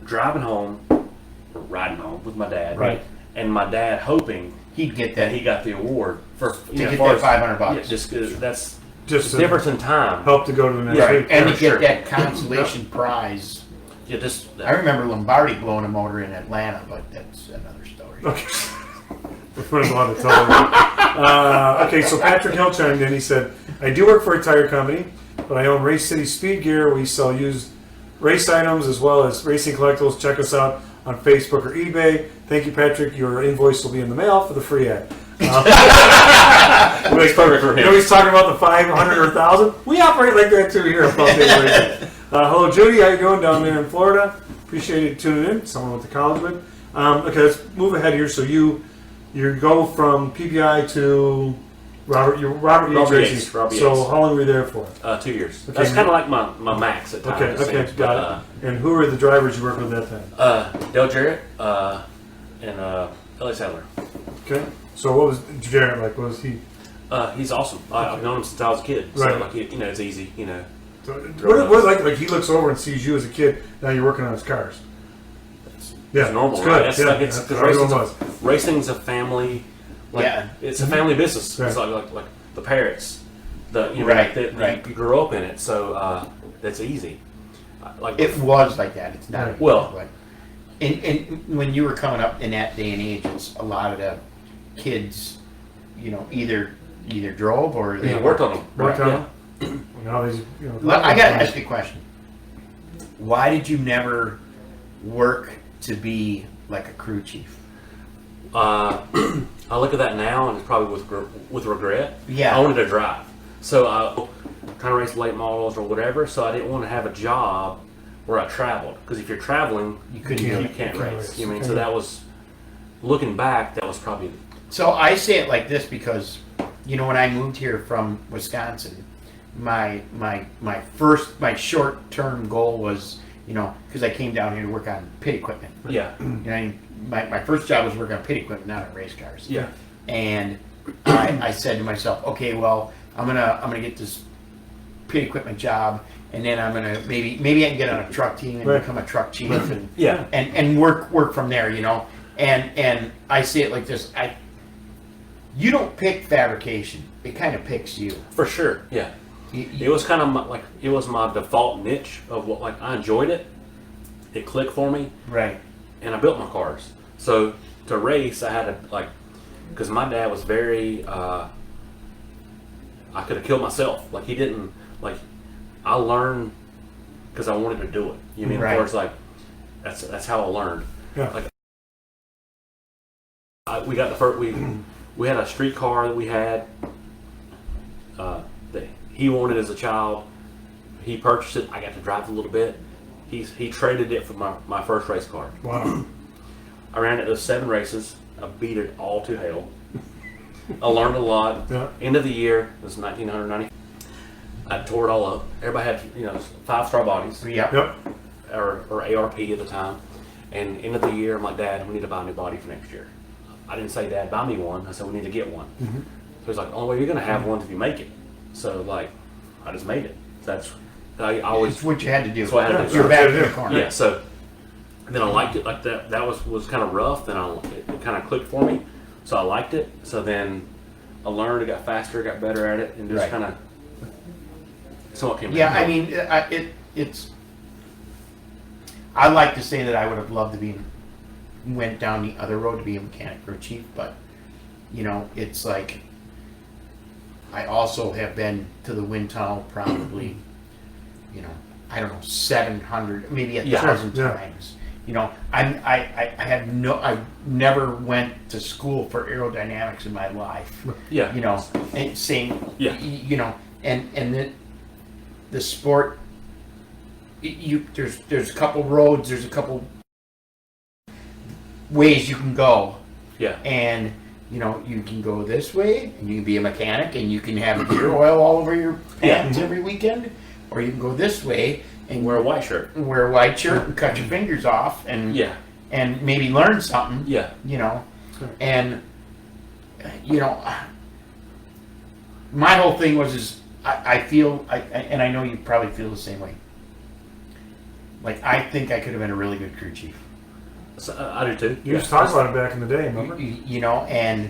driving home, or riding home with my dad, Right. and my dad hoping He'd get that that. he got the award for To get that $500. Yeah, just 'cause that's Just the to difference in time. help to go to the next Yeah. week. And Yeah, to get sure. that consolation prize. Yeah, just I remember Lombardi blowing a motor in Atlanta, but that's another story. Okay. There's a lot to tell. Okay, so Patrick Hill chimed in. He said, I do work for a tire company, but I own Race City Speed Gear. We sell used race items as well as racing collectibles. Check us out on Facebook or eBay. Thank you, Patrick. Your invoice will be in the mail for the free ad. It's perfect for him. You know, he's talking about the 500 or 1,000. We operate like that too here at Ball Table Racing. Hello, Judy. How you doing down there in Florida? Appreciate you tuning in. Someone I went to college with. Okay, let's move ahead here. So you go from PPI to Robert Yates Racing. Robert So Yates. how long were you there for? 2 years. Okay. That's kind of like my max at times. Okay, it okay, seems, got but, it. And who were the drivers you worked with at that time? Dale Jarrett and Ellie Sadler. Okay. So what was Jared like? What was he? He's awesome. I've known him since I was a kid. So Right. like it's easy. So, what like he looks over and sees you as a kid. Now you're working on his cars. It's normal, it's right? good. That's Yeah, like that's how everyone was. racing's a family. Like, Yeah. it's a family business. Right. It's like the parrots. You grew up in it, so that's easy. Like it was like that. It's not well. Like, and when you were coming up in that day and age, it's a lot of the kids, either drove or they worked on them. Worked on them. Now these, I got to ask you a question. Why did you never work to be like a crew chief? I look at that now, and it's probably with regret. Yeah. I wanted to drive, so I kind of race late models or whatever. So I didn't want to have a job where I traveled, because if you're traveling, you can't race. You mean, so that was, looking back, that was probably. So I say it like this because, when I moved here from Wisconsin, my short-term goal was, because I came down here to work on pit equipment. Yeah. My first job was working on pit equipment, not on race cars. Yeah. And I said to myself, okay, well, I'm gonna get this pit equipment job, and then I'm gonna maybe I can get on a truck team and become a truck chief and and work from there, And I say it like this: you don't pick fabrication; it kind of picks you. For sure, yeah. It was kind of it was my default niche of what I enjoyed it. It clicked for me, right? And I built my cars. So to race, I had to because my dad was very. I could have killed myself. He didn't I learned because I wanted to do it. You mean, right. Of course, that's how I learned. Yeah. We got the first. We had a street car that we had. That he wanted as a child. He purchased it. I got to drive it a little bit. He traded it for my first race car. Wow. I ran it those 7 races. I beat it all to hell. I learned a lot. Yeah. End of the year, it was 1990. I tore it all up. Everybody had 5-star bodies. Yep. Or ARP at the time. And end of the year, I'm like, Dad, we need to buy a new body for next year. I didn't say, Dad, buy me one. I said, we need to get one. Mm-hmm. So he's like, oh, well, you're going to have one if you make it. So I just made it. That's I always. It's what you had to do. That's what I had to do. You're back in the corner. Yeah. So then I liked it like that. That was kind of rough. Then it kind of clicked for me. So I liked it. So then I learned. I got faster. Got better at it, and just kind of. Somewhat came. Yeah, I mean, it's. I like to say that I would have loved to went down the other road to be a mechanic or a chief, but it's like I also have been to the wind tunnel probably, I don't know, 700, maybe 1,000 times. I never went to school for aerodynamics in my life. Yeah. And same. Yeah. And the sport. There's a couple roads. There's a couple ways you can go. Yeah. And you can go this way, and you can be a mechanic, and you can have gear oil all over your pants every weekend, or you can go this way and wear a white shirt. And cut your fingers off, and and maybe learn something. Yeah. And my whole thing was I feel and I know you probably feel the same way. I think I could have been a really good crew chief. So, I do too. You used to talk about it back in the day, remember? And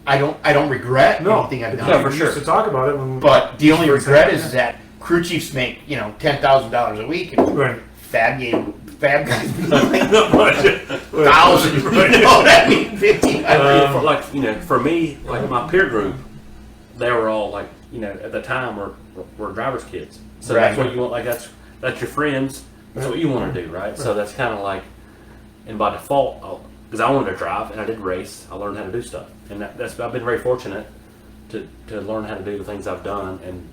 I don't regret anything I've done. Yeah, for sure. We used to talk about it. But the only regret is that crew chiefs make $10,000 a week, and fab guys make thousands. That means 1,500. For me, my peer group, they were all at the time were driver's kids. So that's what you want. That's your friends. That's what you want to do, right? So that's kind of and by default, because I wanted to drive and I did race, I learned how to do stuff, and I've been very fortunate to learn how to do the things I've done and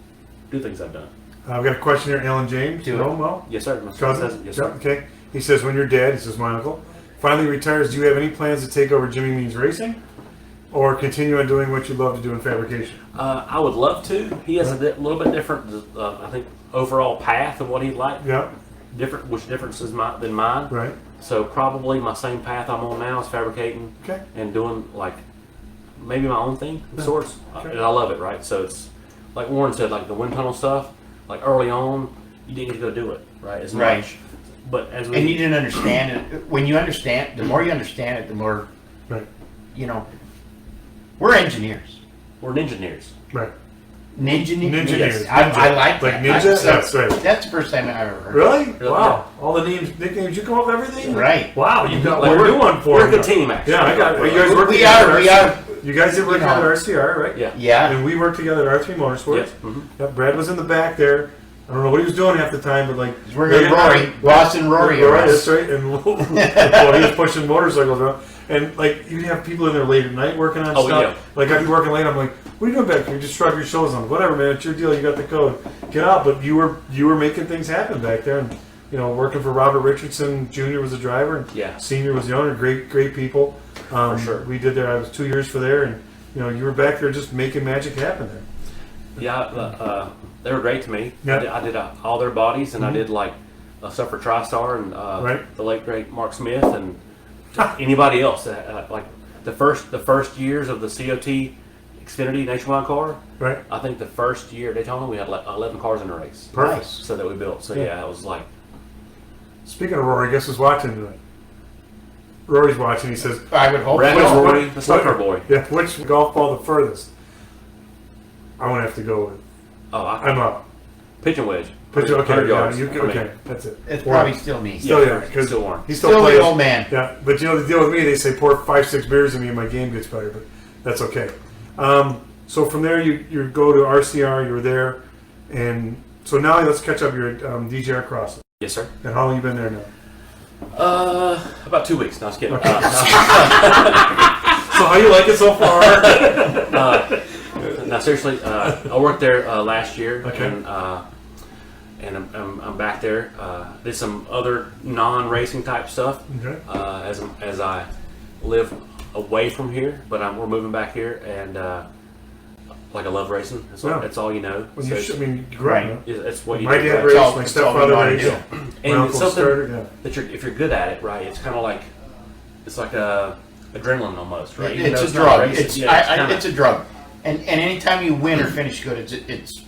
do things I've done. I've got a question here, Alan James. Well? Yes, sir. My cousin? yes, sir. Okay. He says, when your dad, he says my uncle, finally retires, do you have any plans to take over Jimmy Means Racing, or continue on doing what you love to do in fabrication? I would love to. He has a little bit different, I think, overall path of what he'd like. Yeah. Which difference is than mine. Right. So probably my same path I'm on now is fabricating and doing maybe my own thing of sorts. And I love it, right? So it's like Warren said, the wind tunnel stuff. Early on, you didn't get to go do it, right? As much. But as and you didn't understand it. When you understand, the more you understand it, the more. Right. We're engineers. We're engineers. Right. Ninja Ninja. I like like that. Ninja. That's right. That's the first time I ever heard. Really? Really? Wow. All the nicknames. You come up with everything? Right. Wow. You got Like, we're doing one for We're a you. good team, actually. Yeah, I got. You guys work We together. are. You guys did work together at RCR, right? Yeah. Yeah. And we worked together at R3 Motorsports. Yes. Mm-hmm. Yep, Brad was in the back there. I don't know what he was doing half the time, but like We're going Rory, Boston Rory. That's right. And well, he was pushing motorcycles around, and like you'd have people in there late at night working on stuff. Yeah. Like I'd be working late. I'm like, "What are you doing back here? You just shrug your shoulders on. Whatever, man. It's your deal. You got the code. Get out." But you were making things happen back there, and working for Robert Richardson Jr. was a driver, and Senior was the owner. Great people. For sure. We did there. I was 2 years for there, and you were back there just making magic happen there. Yeah, they were great to me. Yeah. I did all their bodies, and I did like stuff for TriStar and the late great Mark Smith and anybody else. Like the first years of the COT Xfinity nationwide car. Right. I think the first year at Daytona we had like 11 cars in the race. Perfect. So that we built. So yeah, it was like. Speaking of Rory, guess who's watching tonight? Rory's watching. He says, I would hope Brad so. Rory, the soccer boy. Yeah, which golf ball the furthest? I'm gonna have to go with. Oh, I'm up. Pitching wedge. Okay, 100 yards. okay, that's it. It's probably still me. Still, yeah, because still warm. he Still plays. the old man. Yeah, but the deal with me, they say pour 5-6 beers in me and my game gets better, but that's okay. So from there, you go to RCR. You were there, and so now let's catch up your DGR Crosley. Yes, sir. And how long you been there now? About 2 weeks. No, I was kidding. Okay. So how you like it so far? No, seriously, I worked there last year, Okay. and I'm back there. Did some other non-racing type stuff Okay. as I live away from here, but we're moving back here, and like I love racing. That's all you know. Well, So you I mean, you grew up, huh? it's what you My do. dad right? raced, all- my it's all we stepfather know how to raced. do. My And uncle it's something started, yeah. that if you're good at it, right, it's kind of like it's like adrenaline almost, right? Even It's though a drug. not racing. It's kinda- it's a drug. And anytime you win or finish good, it's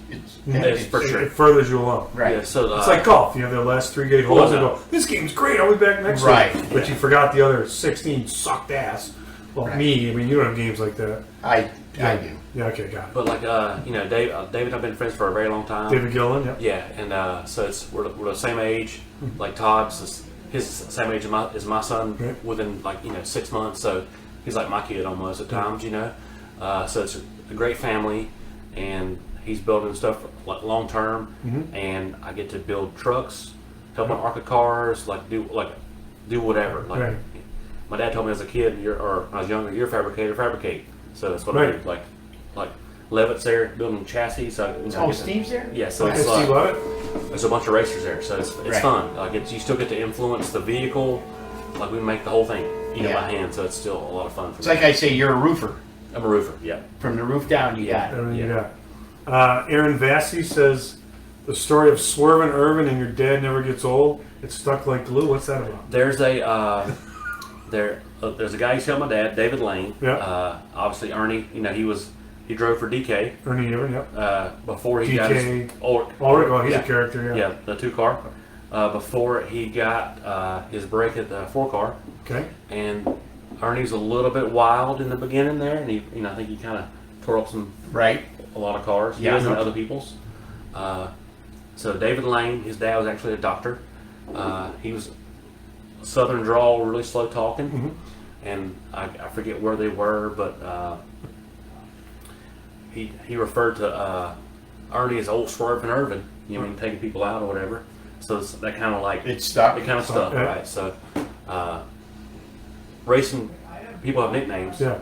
for sure. It furthers you along. right. Yeah, so It's like golf. You have the last 3 gate holes. Well, And no. go, this game's great. I'll be back next Right. week. But you forgot the other 16 sucked ass. Well, Right. me. I mean, you don't have games like that. I do. Yeah. Okay. Got it. But like David and I've been friends for a very long time. David Gillen. Yeah. Yeah, and so we're the same age. Like Todd's his same age as my son, Right. within 6 months. So he's like my kid almost at times, So it's a great family, and he's building stuff like long term, and I get to build trucks, help on ARCA cars, do whatever. Like Right. my dad told me as a kid, or when I was younger, you're a fabricator, fabricate. So that's what I Right. do. Like Levitt's there building chassis. So Steve's there? yeah, so Okay, it's Steve Lovett. there's a bunch of racers there, so it's Right. fun. Like you still get to influence the vehicle. Like we make the whole thing, Yeah. by hand. So it's still a lot of fun for It's me. like I say, you're a roofer. I'm a roofer. Yeah. From the roof down, you got it. Everything Yeah. you got. Aaron Vassy says the story of Swervin' Irvin and your dad never gets old. It's stuck like glue. What's that about? There's a there's a guy who's helped my dad, David Lane. Yeah. Obviously Ernie. He drove for DK. Ernie Irvin. Yep. Before he DK. got his Oh, he's a character. Yeah. Yeah, the 2 car. Before he got his break at the 4 car. Okay. And Ernie's a little bit wild in the beginning there, and he, I think he kind of tore up Right. a lot of cars. Yeah. His and other people's. So David Lane, his dad was actually a doctor. He was Southern drawl, really slow talking, and I forget where they were, but he referred to Ernie as old Swervin' Irvin. Taking people out or whatever. So it's that kind of like It's stuck. it kind of stuff, Okay. right? So racing people have nicknames. Yeah.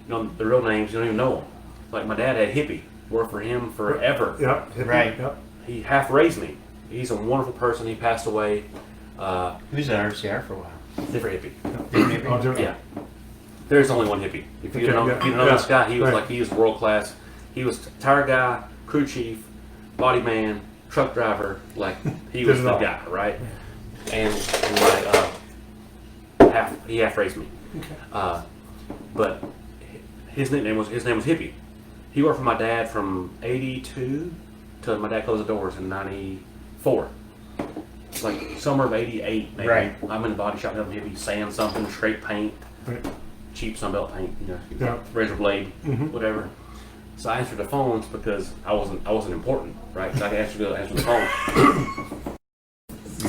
The real names you don't even know them. Like my dad had Hippie, worked for him forever. Yeah. Right. Yep. He half raised me. He's a wonderful person. He passed away. He was at RCR for a while. Different hippie. Oh, different. Yeah. There's only one hippie. If you Okay, don't, yeah, if you know yeah. this guy, he was Right. he was world class. He was tire guy, crew chief, body man, truck driver. Like he was Did it the all. guy, right? And he half raised me. Okay. But his name was Hippie. He worked for my dad from '82 till my dad closed the doors in '94. Like summer of '88, maybe. Right. I'm in the body shop helping Hippie sand something, straight paint, Right. cheap Sunbelt paint, Yeah. razor blade, Mhm. whatever. So I answered the phones because I wasn't important, right? So I could answer the phone.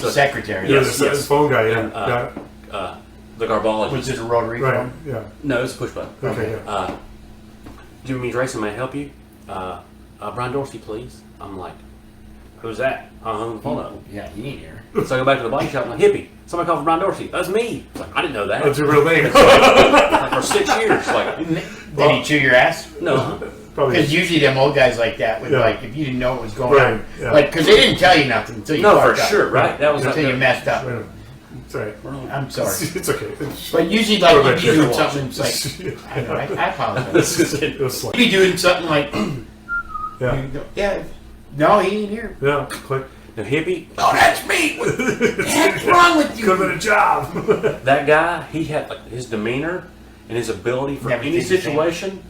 Your secretary. Yes, the phone guy. Yeah. And, Got it. The garbologist. Was it a rotary Right. phone? Yeah. No, it's a push button. Okay. Yeah. Jimmy Racing, may I help you? Brian Dorsey, please. I'm like, who's that? I hung the phone up. Yeah, he ain't here. So I go back to the body shop. I'm like, Hippie, somebody called for Brian Dorsey. That's me. It's like, I didn't know that. That's your real name. Like, for 6 years. Like, Did he chew your ass? no. Probably. Because usually them old guys like that would Yeah. like if you didn't know what was going Right, on, yeah. like because they didn't tell you nothing until you No, for fucked up. sure, right? That was Until you messed up. Wait a minute. It's all right. I'm sorry, It's okay. but usually like Go if you ahead, doing Jeff. something, it's like I know, I apologize. This is It was If you doing something like yeah. yeah, no, he ain't here. Yeah. Click. the Hippie. Oh, that's me. What the heck's wrong with you? Could have been a job. That guy, he had like his demeanor and his ability for Never any did the same. situation,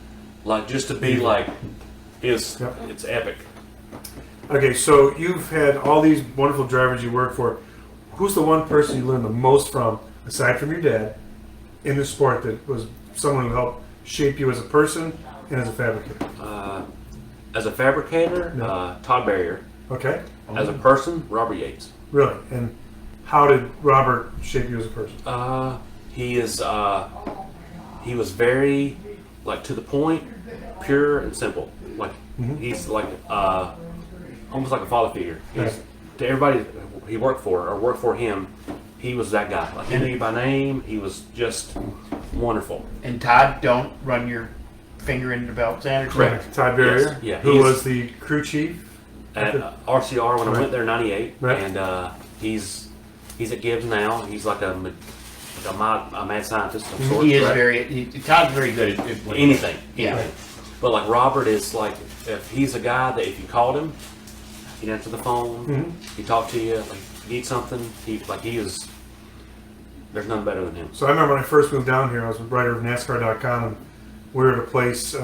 like just to be like, Yep. it's epic. Okay, so you've had all these wonderful drivers you work for. Who's the one person you learned the most from, aside from your dad, in the sport that was someone who helped shape you as a person and as a fabricator? As a fabricator, No. Todd Barrier. Okay, As a person, Robert Yates. really? And how did Robert shape you as a person? He was very like to the point, pure and simple. Like he's like almost like a father figure. Right. To everybody he worked for or worked for him, he was that guy. Like he knew you by name. He was just wonderful. And Todd, don't run your finger in the belt sandwich. Correct. Todd Barrier, Yes, yeah, who he's- was the crew chief. At RCR when I Right. went there in '98, Right. and he's at Gibbs now. He's like a mad scientist of sorts. He is right? Todd's very good at what he Anything. Yeah. Right. But like Robert is like, if he's a guy that if you called him, he'd answer the phone, he'd talk to you, like you need something, he is. There's none better than him. So I remember when I first moved down here, I was a writer of NASCAR.com, and we were at a place,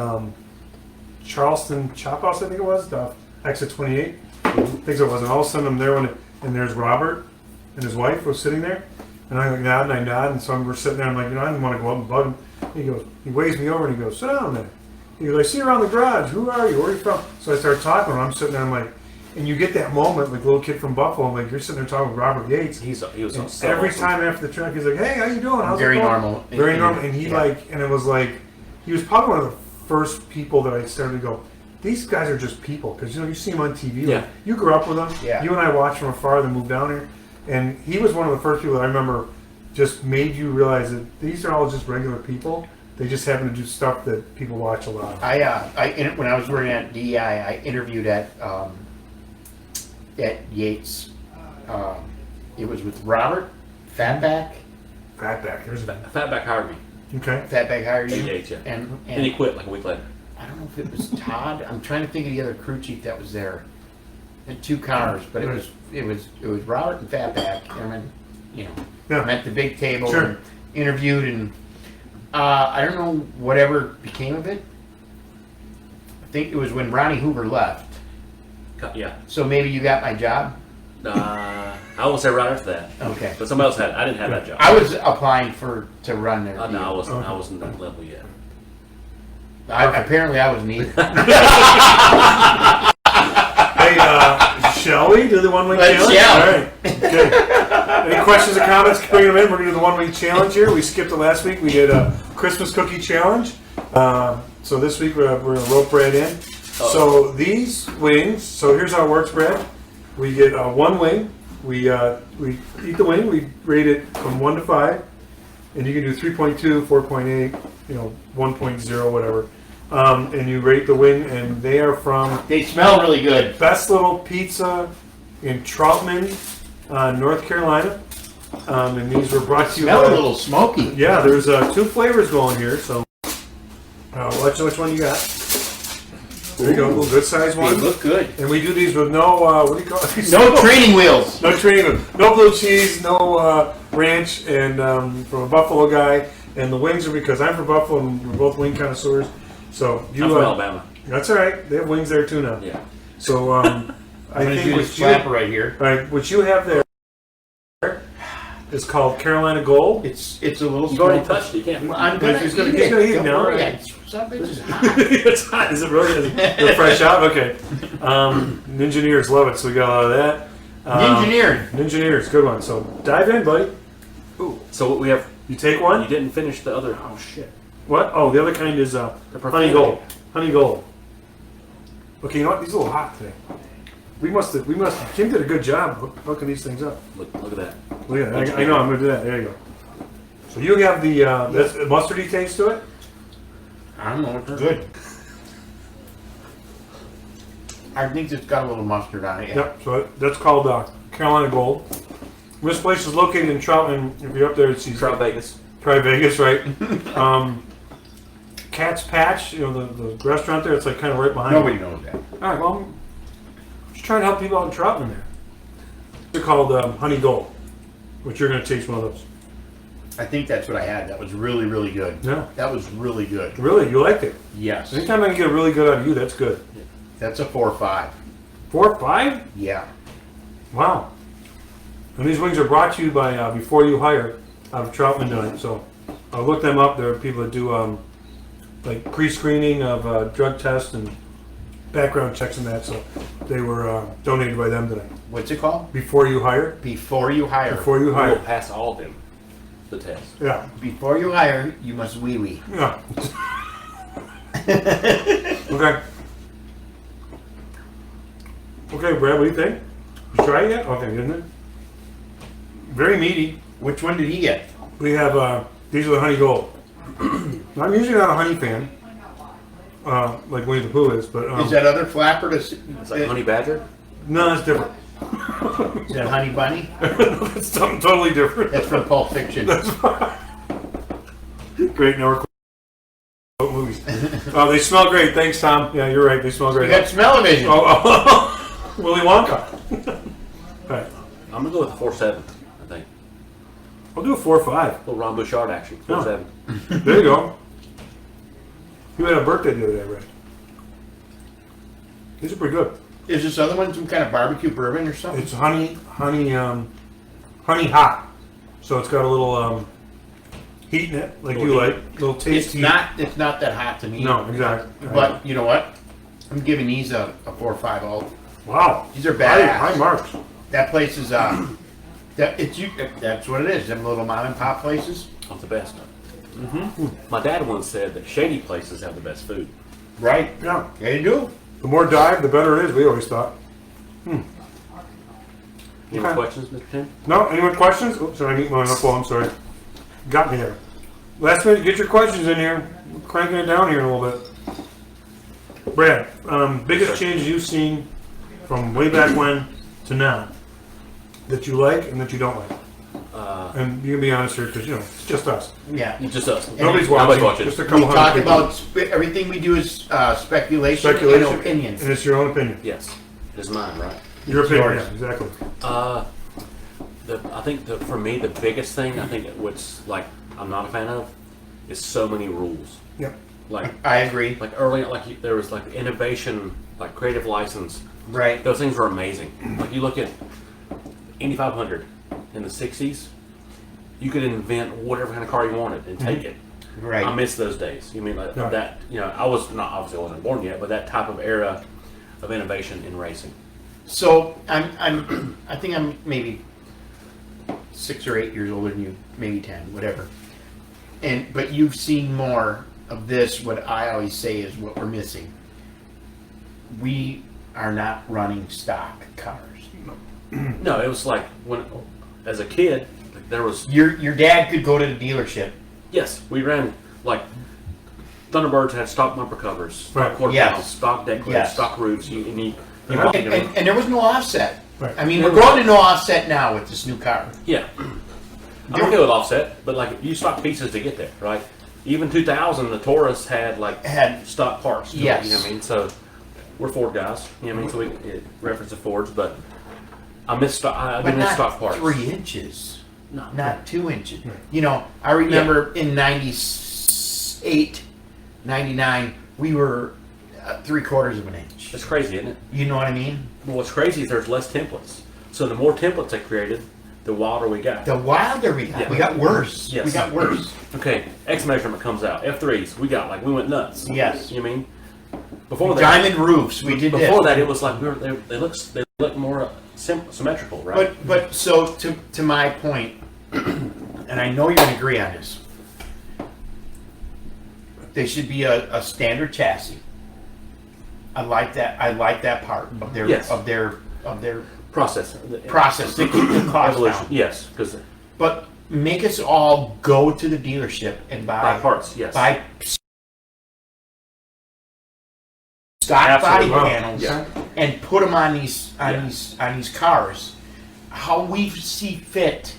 Charleston Chop House, I think it was, the exit 28. I think so it was. And all of a sudden I'm there and there's Robert and his wife was sitting there, and I nod and I nod, and so we're sitting there. I'm like, I didn't want to go up and bug him. He waves me over and he goes, sit down there. He goes, I see you around the garage. Who are you? Where are you from? So I started talking to him. I'm sitting there. I'm like, and you get that moment, like little kid from Buffalo. I'm like, you're sitting there talking with Robert Yates. He was And so every awesome. time after the track, he's like, "Hey, how you doing? How's Very it going?" normal. Very normal. And he Yeah. and it was like, he was probably one of the first people that I started to go, these guys are just people, because you see them on TV. Yeah. Like, you grew up with them. Yeah. You and I watched from afar. Then moved down here, and he was one of the first people that I remember just made you realize that these are all just regular people. They just happen to do stuff that people watch a lot. When I was working at DEI, I interviewed at Yates. It was with Robert Fatback. Fatback. There's a Fatback hired me. okay. Fatback hired you, At Yates, yeah. and he quit like a week later. I don't know if it was Todd. I'm trying to think of the other crew chief that was there. And two cars, but it was Robert and Fatback. And then, Yeah. I'm at the big table Sure. and interviewed, and I don't know whatever became of it. I think it was when Ronnie Hoover left. Yeah. So maybe you got my job. I won't say right after that. Okay. But somebody else had it. I didn't have that job. I was applying to run there. No, I wasn't. Okay. I wasn't that level yet. Apparently, I was needed. Hey, shall we do the one-week Let's challenge? yell. All right. Okay. Any questions or comments? Bring them in. We're going to do the one-week challenge here. We skipped it last week. We did a Christmas cookie challenge. So this week we're going to rope Brad in. So these wings. So here's how it works, Brad. We get one wing. We eat the wing. We rate it from 1 to 5, and you can do 3.2, 4.8, 1.0, whatever. And you rate the wing, and they are from They smell really good. Best Little Pizza in Troutman, North Carolina. And these were brought to you Smell by... a little smoky. Yeah, there's 2 flavors going here, so... let's know which one you got. There you go, a little good size They one. look good. And we do these with no, what do you call it? No training wheels. No training wheels. No blue cheese, no ranch, and from a Buffalo guy. And the wings are because I'm from Buffalo and we're both wing connoisseurs. So you... I'm from Alabama. That's all right. They have wings there too now. Yeah. So I I'm going to think do what this flapper right here. what you have there is called Carolina Gold. It's a little. You've already touched it. You can't. I'm gonna He's eat gonna it. eat it Don't now. worry, Some bitch is hot. It's hot. Is it really? They're fresh out? Okay. Ninjineers love it, so we got a lot of that. Ninjineers, good one. So dive in, buddy. Ooh. So what we have. You take one? You didn't finish the other. Oh, shit. What? Oh, the other kind is honey gold. Honey gold. Okay, you know what? These are a little hot today. We must. Kim did a good job hooking these things up. Look at that. Look at that. I know. I'm gonna do that. There you go. So you have the that's mustardy taste to it. I don't know. It's good. I think it's got a little mustard on it. Yeah. Yep. So that's called Carolina Gold. This place is located in Troutman. If you're up there, it's Trout Vegas. Try Vegas, right? Cat's Patch, you know the restaurant there. It's like kind of right behind. Nobody knows that. All right. Well, I'm just trying to help people out in Troutman there. They're called Honey Gold, which you're going to taste one of those. I think that's what I had. That was really, really good. Yeah. That was really good. Really, you liked it? Yes. Anytime I can get a really good out of you, that's good. That's a 4 or 5. 4 or 5? Yeah. Wow. And these wings are brought to you by Before You Hire out of Troutman tonight. So look them up. There are people that do like pre-screening of drug tests and background checks and that. So they were donated by them tonight. What's it called? Before You Hire. Before you hire. Before You We will Hire. pass all of them. The test. Yeah. Before you hire, you must wee-wee. Yeah. Okay. Okay, Brad, what do you think? You try it yet? Okay, isn't it? Very meaty. Which one did he get? We have, these are the Honey Gold. I'm usually not a honey fan, like Winnie the Pooh is, but... Is that other flapper? It's like Honey Badger? No, it's different. Is that Honey Bunny? It's something totally different. That's from Pulp Fiction. Great, now we're quoting movies. They smell great. Thanks, Tom. Yeah, you're right. They smell great. You got smell-o-vision. Oh, Willy Wonka. All right. I'm going to go with 4-7, I think. I'll do a 4 or 5. A little Ron Bouchard action. 4-7. There you go. You had a birthday the other day, right? These are pretty good. Is this other one some kind of barbecue bourbon or something? It's honey hot. So it's got a little heat in it, like you like. A little taste. It's not that hot to me. No, exactly. But you know what? I'm giving these a 4 or 5 all. Wow. These are badass. High marks. That place is that's what it is. Them little mom and pop places. Not the best. My dad once said that shady places have the best food. Right. Yeah. They do. The more dive, the better it is, we always thought. Any more questions, Mr. Tim? No? Any more questions? Oops, sorry, I need mine up. Oh, I'm sorry. Got me there. Last minute, get your questions in here. We're cranking it down here a little bit. Brad, biggest changes you've seen from way back when to now that you like and that you don't like? And you can be honest here because, it's just us. Yeah. Just us. Nobody's Nobody's watching. watching. Just a We couple talk hundred people. about everything we do is speculation Speculation and opinions. And it's your own opinion. Yes. It is mine, right? Your opinion, yours. yeah, exactly. I think for me, the biggest thing, I think what's like I'm not a fan of is so many rules. Yep. Like I agree. like early, there was like innovation, like creative license. Right. Those things were amazing. Like you look at Indy 500 in the 60s, you could invent whatever kind of car you wanted and take it. Right. I miss those days. You mean like Right. that? I was not obviously I wasn't born yet, but that type of era of innovation in racing. So I think I'm maybe 6 or 8 years older than you, maybe 10, whatever. But you've seen more of this. What I always say is what we're missing. We are not running stock cars. No, it was like when, as a kid, there was. Your dad could go to the dealership. Yes, we ran like Thunderbirds had stock bumper covers, Right. stock quarter Yes. panels, stock deck lids, Yes. stock roofs. And there was no offset. Right. I mean, we're going to no offset now with this new car. Yeah, I'm okay with offset, but like you stock pieces to get there, right? Even 2000, the Taurus had stock parts. To Yes. it, you know what I mean? So we're Ford guys. You know what I mean? So we reference the Fords, but I miss stock. I But do miss not stock parts. 3 inches. No. Not 2 inches. I remember in 98, 99, we were 3/4 of an inch. It's crazy, isn't it? You know what I mean? Well, what's crazy is there's less templates. So the more templates they created, the wilder we got. The wilder we got. Yeah. We got worse. Yes. We got worse. Okay, X measurement comes out. F3s, we got like, we went nuts. Yes. You know what I mean? Before that, Diamond roofs. We did before this. that, it was like they look more symmetrical, right? But so to my point, and I know you're gonna agree on this. There should be a standard chassis. I like that part of their Yes. of their process process to keep the cost evolution. down. Yes, because But make us all go to the dealership and buy parts. Yes, buy stock body Absolutely. panels Yeah. and put them on these these cars, how we see fit.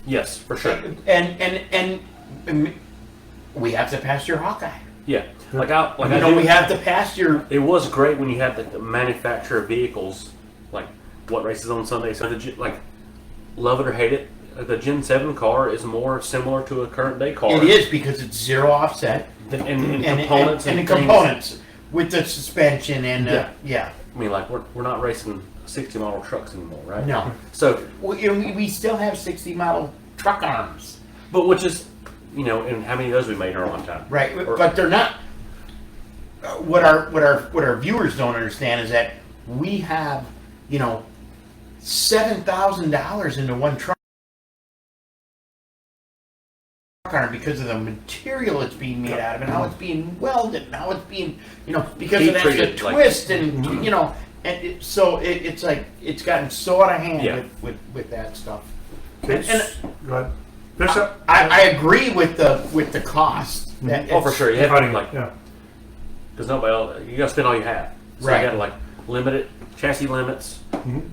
yes, for sure. And we have to pass your Hawkeye. Yeah, we have to pass your. It was great when you had the manufacturer vehicles, like what races on Sunday. So like, love it or hate it, the Gen 7 car is more similar to a current day car. It is because it's zero offset and components and the things. components with the suspension and I mean, like we're not racing 60 model trucks anymore, right? No. So we still have 60 model truck arms. but which is, and how many of those we made in our lifetime? Right, but they're not. What our viewers don't understand is that we have, $7,000 into one truck arm because of the material it's being made out of and how it's being welded and how it's being, because Heat of that treated, twist and so it's like it's gotten so out of hand Yeah. with that stuff. Okay. And Go ahead. There's a, I agree with the cost. That Oh, for sure. You have fighting, to, like, yeah. because nobody else, you got to spend all you have. So Right. you got to like limit it, chassis limits,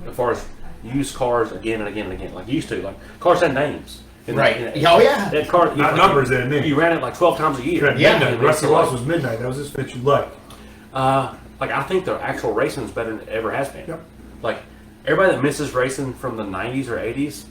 as far as used cars again and again and again, like you used to. Like cars had names. And, Right. and Oh, yeah. That car, Not numbers, they had names. You ran it like 12 times a year. Right, Yeah. Midnight. Rusty Wallace was Midnight. That was his fit you like. Like I think the actual racing is better than it ever has been. Yep. Like everybody that misses racing from the 90s or 80s,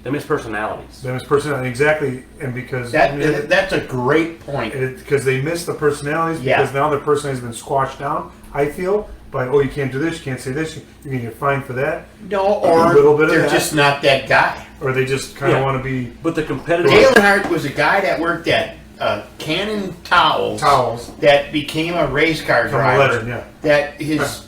they miss personalities. Then his personality, exactly, and because that's a great point. because they miss the personalities, Yeah. because now their personality has been squashed down, I feel, by, you can't do this, you can't say this, you're going to get fined for that, No, or A little bit of they're that. just not that guy. or they just kind of Yeah. want to be But the competitive, Dale Earnhardt was a guy that worked at Cannon Towels towels that became a race car from a driver. legend, yeah. That his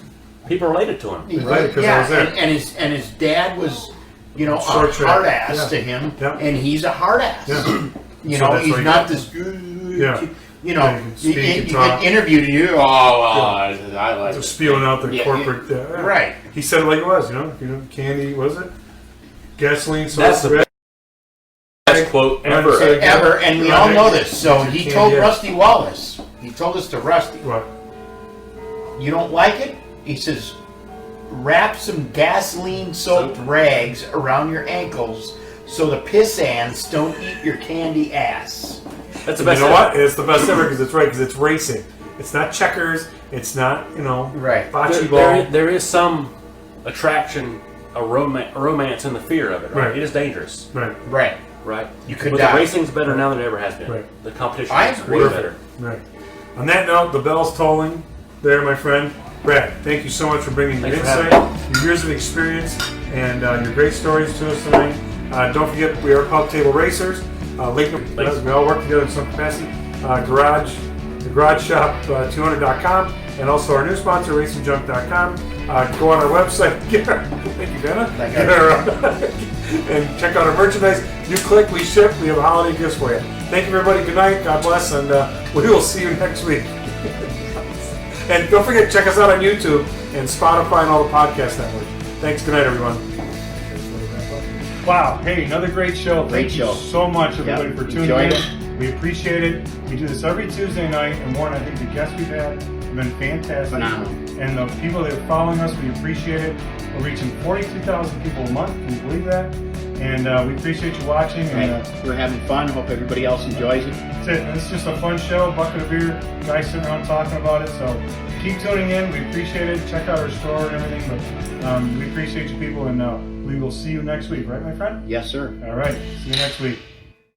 people related to him. Right, 'cause I was there. and his dad was a Short track, hard ass yeah. to him, Yeah. and he's a hard ass. Yeah. You So know, that's he's why he- not this. Yeah. You know, Yeah, you can speak and you talk. get interviewed, and you I like Just it. spewing out the Yeah, corporate. right. He said it like it was, candy, was it? Gasoline, That's sauce, the red. Best quote Right, ever. so- Ever, and we all know this. So he Candy, told yeah. Rusty Wallace. He told us to Rusty. What? You don't like it? He says, wrap some gasoline-soaked rags around your ankles so the pissants don't eat your candy ass. That's the You best. know ever. what? It's the best ever because it's right, because it's racing. It's not checkers. It's not, Right. bocce There, ball. there is some attraction, a romance in the fear of it. Right? Right. It is dangerous. Right, Right. Right. You could but die. the racing's better now than it ever has been. Right. The competition I is agree. way better. right. On that note, the bell's tolling there, my friend. Brad, thank you so much for bringing your Thanks for insight, your years of experience, and your great stories to us tonight. Don't forget, we are Pub Table Racers. Lincoln, Thanks. we all work together in some capacity. The Garage Shop 200.com, and also our new sponsor, RacingJunk.com. Go on our website, thank you, Dana. Thank Get our, and check out our merchandise. You click, we ship. We have holiday gifts for you. Thank you, everybody. Good night. God bless, and we will see you next week. And don't forget, check us out on YouTube and Spotify and all the podcast networks. Thanks. Good night, everyone. Wow. Hey, another great show. Great Thank show. you so much, everybody, Yeah, for tuning enjoyed in. it. We appreciate it. We do this every Tuesday night, and Warren, I think the guests we've had have been fantastic. Phenomenal. And the people that are following us, we appreciate it. We're reaching 42,000 people a month. Can you believe that? And we appreciate you watching. And Right. We're having fun. Hope everybody else enjoys it. that's it. And it's just a fun show. Bucket of beer, guys sitting around talking about it. So keep tuning in. We appreciate it. Check out our store and everything. But we appreciate you people, and we will see you next week. Right, my friend? Yes, sir. All right. See you next week.